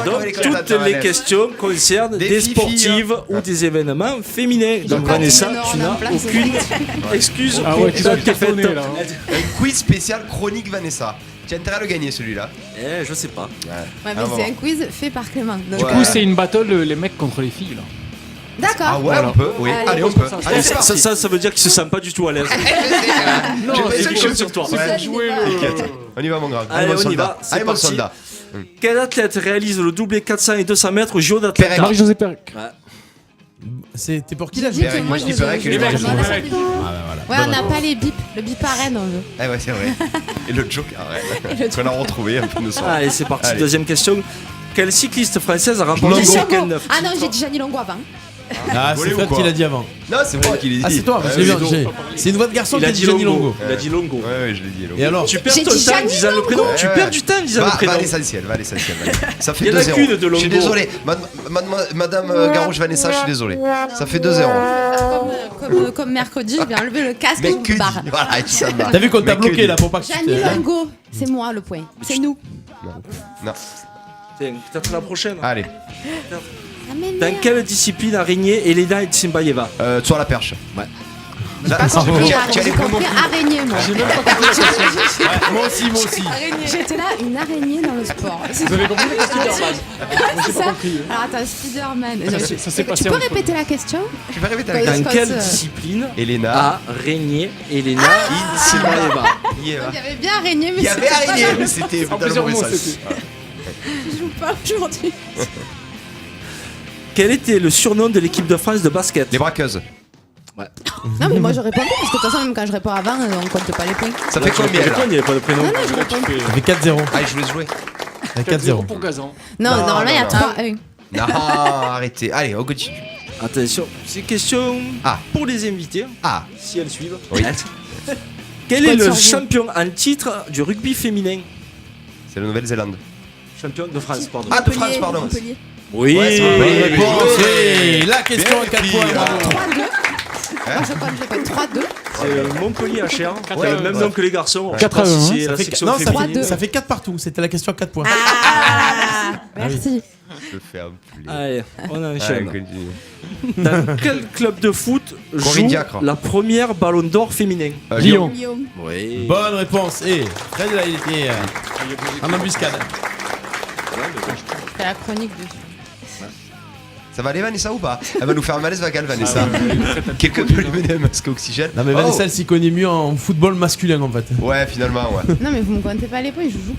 Donc toutes les questions concernent des sportives ou des événements féminins. Donc Vanessa, tu n'as aucune excuse pour cette défaite. Un quiz spécial chronique Vanessa. Tu as intérêt à le gagner celui-là. Je sais pas. Ouais, mais c'est un quiz fait par Clément. Du coup, c'est une battle les mecs contre les filles là. D'accord. Ah ouais, on peut. Oui. Allez, on peut. Allez, ça veut dire qu'il se sent pas du tout à l'aise. Non, j'ai compte sur toi. On y va, mon grand. Allez, on y va. Allez, mon soldat. Quel athlète réalise le doublé 400 et 200 mètres au JO d'athlète? Marie-Josée Pérec. C'était pour qui là? Moi je dis Pérec. Ouais, on n'a pas les bips. Le bip à Rennes, on veut. Ah ouais, c'est vrai. Et le joke à Rennes. Qu'on a retrouvé un peu de son. Allez, c'est parti. Deuxième question. Quelle cycliste française a remporté le week-end 9? Ah non, j'ai dit Jeannie Longo avant. Ah, c'est Fred qui l'a dit avant. Non, c'est moi qui l'ai dit. Ah, c'est toi, parce que c'est une voix de garçon qui a dit Jeannie Longo. Il a dit Longo. Ouais, je l'ai dit. Et alors, tu perds ton temps en disant le prénom. Tu perds du temps en disant le prénom. Va à l'essentiel. Ça fait 2-0. Il y en a qu'une de Longo. Je suis désolé. Madame Garouche Vanessa, je suis désolé. Ça fait 2-0. Comme mercredi, je vais enlever le casque et je me barre. Voilà, ça va. T'as vu qu'on t'a bloqué là pour pas que tu Jeannie Longo, c'est moi le point. C'est nous. Non. Peut-être la prochaine. Allez. Dans quelle discipline a régné Elena Tsimbayeva? Sur la perche. Ouais. J'ai compris araignée, moi. J'ai même pas compris la question. Moi aussi. J'étais là, une araignée dans le sport. Vous avez compris la Spider-Man? Moi j'ai pas compris. Alors attends, Spider-Man. Ça s'est passé. Tu peux répéter la question? Je vais répéter la question. Dans quelle discipline Elena a régné Elena Tsimbayeva? Il y avait bien araignée, mais il y avait araignée, mais c'était dans le mauvais sens. Je joue pas aujourd'hui. Quel était le surnom de l'équipe de France de basket? Les braqueuses. Ouais. Non, mais moi je réponds pas parce que de toute façon, même quand je réponds avant, on compte pas les points. Ça fait combien là? Il n'y avait pas de prénom. Non, je réponds. Ça fait 4-0. Allez, je vous laisse jouer. 4-0 pour Gazan. Non, normalement il y a 3-1. Non, arrêtez. Allez, on continue. Attention, c'est une question pour les invités. Si elles suivent. Oui. Quel est le champion en titre du rugby féminin? C'est la Nouvelle-Zélande. Champion de France, pardon. Ah, de France, pardon. Montpellier. Oui, la question à 4 points. 3-2. Moi, je compte 3-2. C'est Montpellier HR, qui a le même nom que les garçons. 4-1. Ça fait 4 partout. C'était la question à 4 points. Merci. Je fais un peu. Allez, on enchaîne. Dans quel club de foot joue la première Ballon d'Or féminin? Lyon. Oui. Bonne réponse. Et Fred, là, il était en embuscade. C'est la chronique dessus. Ça va aller Vanessa ou pas? Elle va nous faire un malaise vagal Vanessa. Quelqu'un peut lui mener un masque à oxygène. Non mais Vanessa elle s'y connaît mieux en football masculin en fait. Ouais finalement ouais. Non mais vous me comptez pas les points, je joue.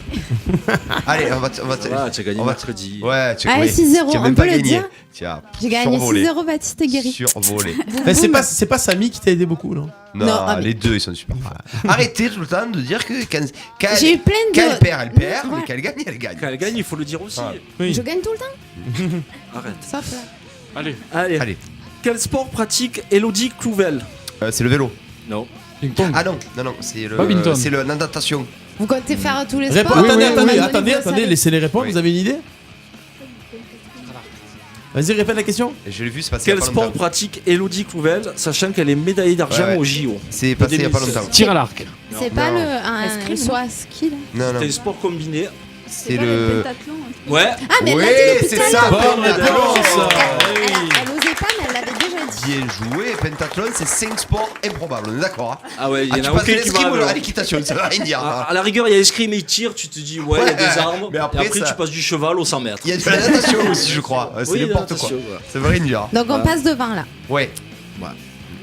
Allez on va tu as gagné mercredi. Ouais tu as 6-0, on peut le dire. Tiens, j'ai gagné 6-0 Baptiste et Guéry. Survolé. C'est pas Samy qui t'a aidé beaucoup non? Non, les deux ils sont super forts. Arrêtez tout le temps de dire que quand j'ai eu plein de... elle perd, mais qu'elle gagne, elle gagne. Quand elle gagne, il faut le dire aussi. Oui. Je gagne tout le temps. Arrête. Sauf là. Allez. Quel sport pratique Elodie Clouvel? C'est le vélo. Non. Ping-pong. Ah non, c'est la natation. Vous comptez faire tous les sports? Attendez, laissez les répondre, vous avez une idée? Vas-y, répète la question. Je l'ai vu, c'est passé Quel sport pratique Elodie Clouvel, sachant qu'elle est médaillée d'argent au JO? C'est passé il y a pas longtemps. Tir à l'arc. C'est pas le soit ski là? Non. C'est un sport combiné. C'est le pentathlon. Ouais. Ah mais oui, elle c'est l'a dit ça. Bonne réponse. Elle osait pas mais elle l'avait déjà dit. Bien joué, pentathlon c'est 5 sports improbables, on est d'accord? Ah ouais, il y en tu a passes aucun de qui l'escrime va à l'équitation, ça veut rien dire. À la rigueur, il y a escrime et il tire, tu te dis ouais, il y a des armes. Mais après, tu passes du cheval au 100 mètres. Il y a de la natation aussi, je crois. C'est Oui, n'importe quoi. Ça veut rien dire. Donc on passe devant là. Ouais.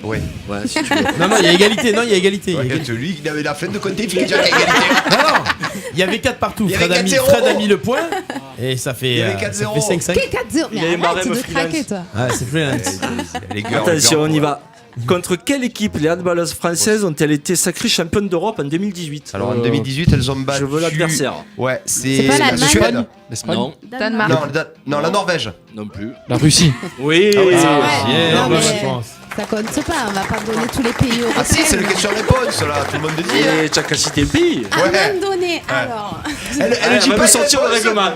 Ouais. Ouais, si tu veux. Non, il y a égalité. Lui, il avait la fin de compter, il fait déjà l'égalité. Non, il y avait 4 partout. Fred a mis le point. Et ça fait 5-5. Quel 4-0? Mais arrête de craquer toi. Ouais, c'est freelance. Attention, on y va. Contre quelle équipe les handballeuses françaises ont-elles été sacrées championnes d'Europe en 2018? Alors en 2018, elles ont battu. Je veux l'adversaire. Ouais, c'est pas la l'Allemagne? Suède. Non. Danemark. Non, la Norvège. Non plus. La Russie. Oui. Non, mais ça compte pas, on va pas donner tous les pays européens. Ah si, c'est la question-réponse là, tout le monde le dit. Et tu as qu'à citer le pays. À un moment donné, alors. Elle dit va pas nous sortir le règlement.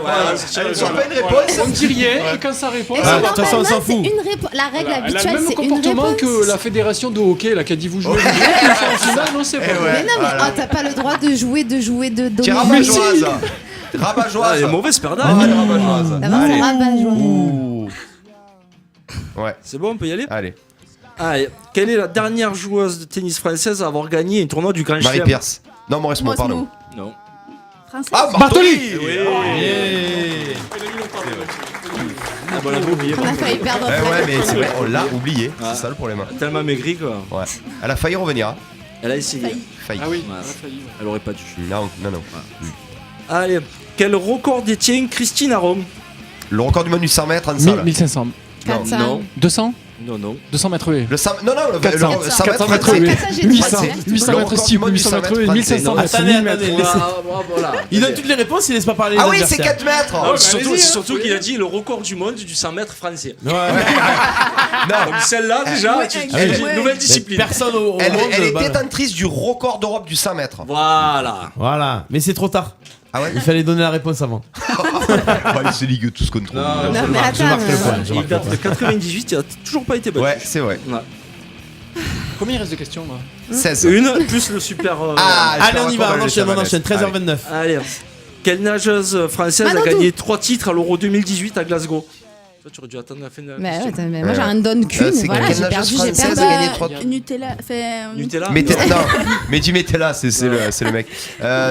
Elle sort pas une réponse. On dit rien et quand ça répond. De toute façon, on s'en fout. La règle Elle a le habituelle, même c'est une comportement réponse. que la fédération de hockey là qui a dit vous jouez. En finale, non c'est pas Mais non, mais t'as pas le droit de jouer, de donner. Tiens, rabat-joise. Rabat-joise. Elle est mauvaise perdante. Rabat-joise. D'abord, c'est rabat-joie. Ouais. C'est bon, on peut y aller? Allez. Allez, quelle est la dernière joueuse de tennis française à avoir gagné un tournoi du Grand Chelem? Marie Pierce. Non, Maurice Mo, pardon. Non. Française. Ah, Bartoli. Oui. On a failli perdre. Ouais, mais c'est vrai, on l'a oublié. C'est ça le problème. Tellement maigri quoi. Ouais. Elle a failli revenir. Elle a essayé. Failli. Ah oui. Elle aurait pas dû. Non. Allez, quel record détient Christine Aron? Le record du monde du 100 mètres en salle. 1500. 400. Non. 200. Non. 200 mètres haies. Le 100 non, le 400 100 mètres 400 mètres français. haies. 800 mètres steeple, 800 mètres haies, 1500 mètres. Attendez. Voilà. Il donne toutes les réponses, il laisse pas parler. Ah oui, c'est 4 mètres. Ah, c'est surtout qu'il a dit le record du monde du 100 mètres français. Ouais. Donc celle-là déjà, tu une nouvelle discipline. Personne au monde. Elle est détentrice du record d'Europe du 100 mètres. Voilà, mais c'est trop tard. Ah ouais. Il fallait donner la réponse avant. C'est Ligue tout ce qu'on trouve. Non, mais Je marque le point. Il date de 98, il a toujours pas été battu. Ouais, c'est vrai. Combien il reste de questions là? 16. Une plus le super. Allez, on y va, on enchaîne. 13h29. Allez. Quelle nageuse française a gagné 3 titres à l'Euro 2018 à Glasgow? Toi, tu aurais dû attendre la fin de la question. Mais moi, j'en donne qu'une. Voilà, j'ai perdu. Nutella. Nutella. Non, mais dis Nutella, c'est le mec.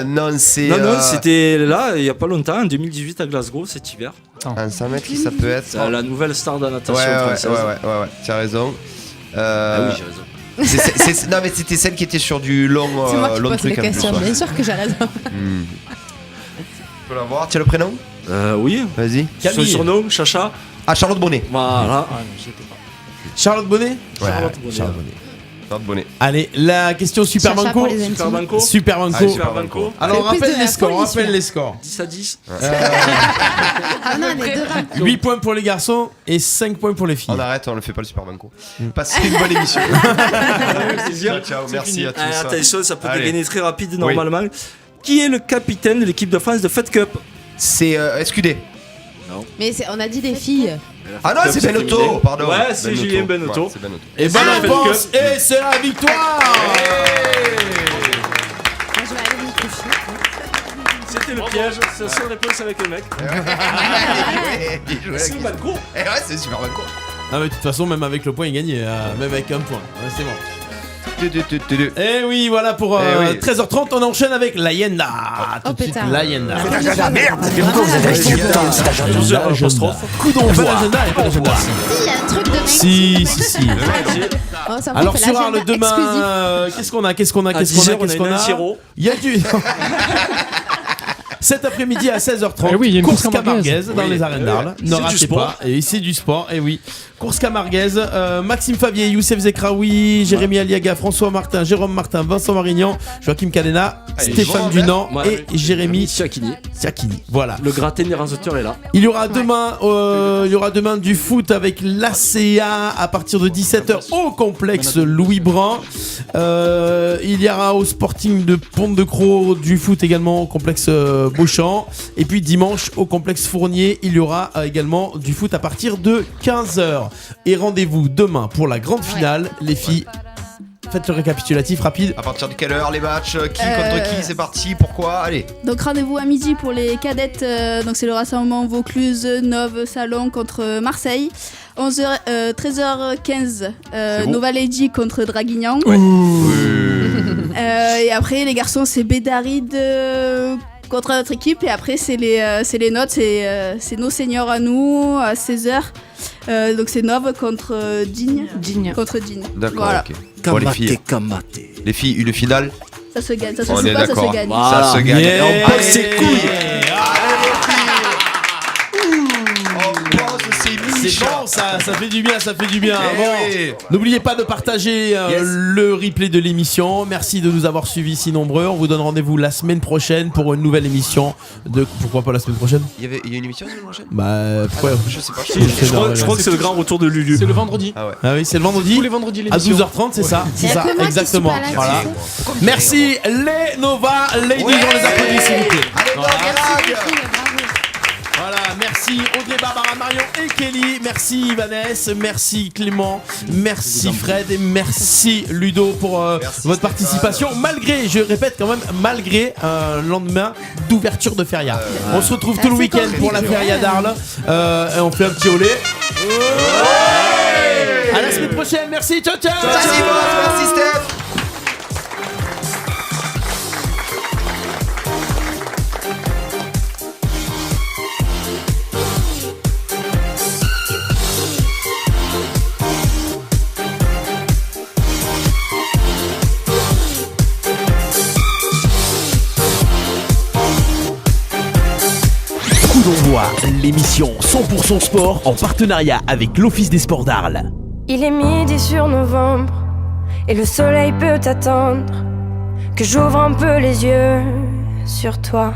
Non, c'est. Non, c'était là, il y a pas longtemps, en 2018 à Glasgow, cet hiver. Un 100 mètres qui ça peut être. La nouvelle star de la natation française. Ouais, tu as raison. Ah oui, j'ai raison. Non, mais c'était celle qui était sur du long C'est moi qui pose truc. les questions, bien sûr que j'ai raison. Tu peux la voir. Tu as le prénom? Oui. Vas-y. Son surnom, Chacha. Ah, Charlotte Bonnet. Voilà. Charlotte Bonnet? Ouais, Charlotte Bonnet. Pas de bonnet. Allez, la question Super Banco. Super Banco. Alors on rappelle les scores. 10 à 10. Ah non, on est devant. 8 points pour les garçons et 5 points pour les filles. On arrête, on le fait pas le Super Banco. Passez une bonne émission. Ciao, merci à tous. Attention, ça peut dégainer très rapide normalement. Qui est le capitaine de l'équipe de France de Fed Cup? C'est SQD. Non. Mais on a dit des filles. Ah non, c'est Benotto, pardon. Ouais, c'est Julien Benotto. Et bonne réponse, et c'est la victoire. Moi, je vais aller me coucher. C'était le piège, c'est la seule réponse avec le mec. C'est Super Banco. Ouais, c'est Super Banco. Ah mais de toute façon, même avec le point, il gagnait, même avec un point. Ouais, c'est bon. Et oui, voilà pour 13h30, on enchaîne avec l'agenda. Tout de suite, l'agenda. Merde, mais pourquoi vous avez resté du temps, cet agenda? Coup d'envoi. Pas d'agenda. Si, il y a un truc de mec. Si. Alors sur l'agenda Arles demain, qu'est-ce qu'on a Il y a du... Cet après-midi à 16h30, il y a une course camarguaise dans les arènes d'Arles. Ne ratez pas. Et c'est du sport, et oui. Course camarguaise, Maxime Favier, Youssef Zekraoui, Jérémy Aliaga, François Martin, Jérôme Martin, Vincent Marignan, Joachim Cadena, Stéphane Dunant et Jérémy Siakini. Voilà. Le gratin des raseteurs est là. Il y aura demain du foot avec l'ACA à partir de 17h au complexe Louis Brun. Il y aura au Sporting de Pont-de-Croix du foot également au complexe Beauchamp. Et puis dimanche au complexe Fournier, il y aura également du foot à partir de 15h. Et rendez-vous demain pour la grande finale, les filles. Faites le récapitulatif rapide. À partir de quelle heure les matchs? Qui contre qui? C'est parti? Pourquoi? Allez. Donc rendez-vous à midi pour les cadettes. Donc c'est le rassemblement Vaucluse, Nove, Salon contre Marseille. 13h15, Nova Lady contre Draguignan. Et après les garçons c'est Bédaride contre notre équipe. Et après c'est les notes, c'est nos seniors à nous à 16h. Donc c'est Nove contre Digne. Contre Digne. D'accord, voilà. ok. Bon, les filles, une finale. Ça se gagne, ça on est d'accord. se gagne. Voilà. Ça se gagne. Yeah. Et on pose ses couilles. C'est bon, ça fait du bien, Bon, n'oubliez pas de partager le replay de l'émission. Merci de nous avoir suivis si nombreux. On vous donne rendez-vous la semaine prochaine pour une nouvelle émission de... Pourquoi pas la semaine prochaine? Il y a une émission la semaine prochaine? Bah, pourquoi? Je sais pas. Je crois que c'est le grand retour de Lulu. C'est le vendredi. Ah oui, c'est le vendredi. Tous les vendredis à l'émission. 12h30, c'est ça. C'est ça, exactement. Là, voilà. Merci les Nova Ladies, on les applaudit s'il vous plaît. Voilà, merci Audrey, Barbara, Marion et Kelly. Merci Vanessa, merci Clément, merci Fred et merci Ludo pour votre participation. Malgré, je répète quand même, malgré un lendemain d'ouverture de feria. On se retrouve tout le week-end pour la feria d'Arles. Et on fait un petit olé. À la semaine prochaine, merci, ciao ciao. Merci Steph. d'envoi, l'émission 100% sport en partenariat avec l'Office des sports d'Arles. Il est midi sur novembre et le soleil peut attendre que j'ouvre un peu les yeux sur toi.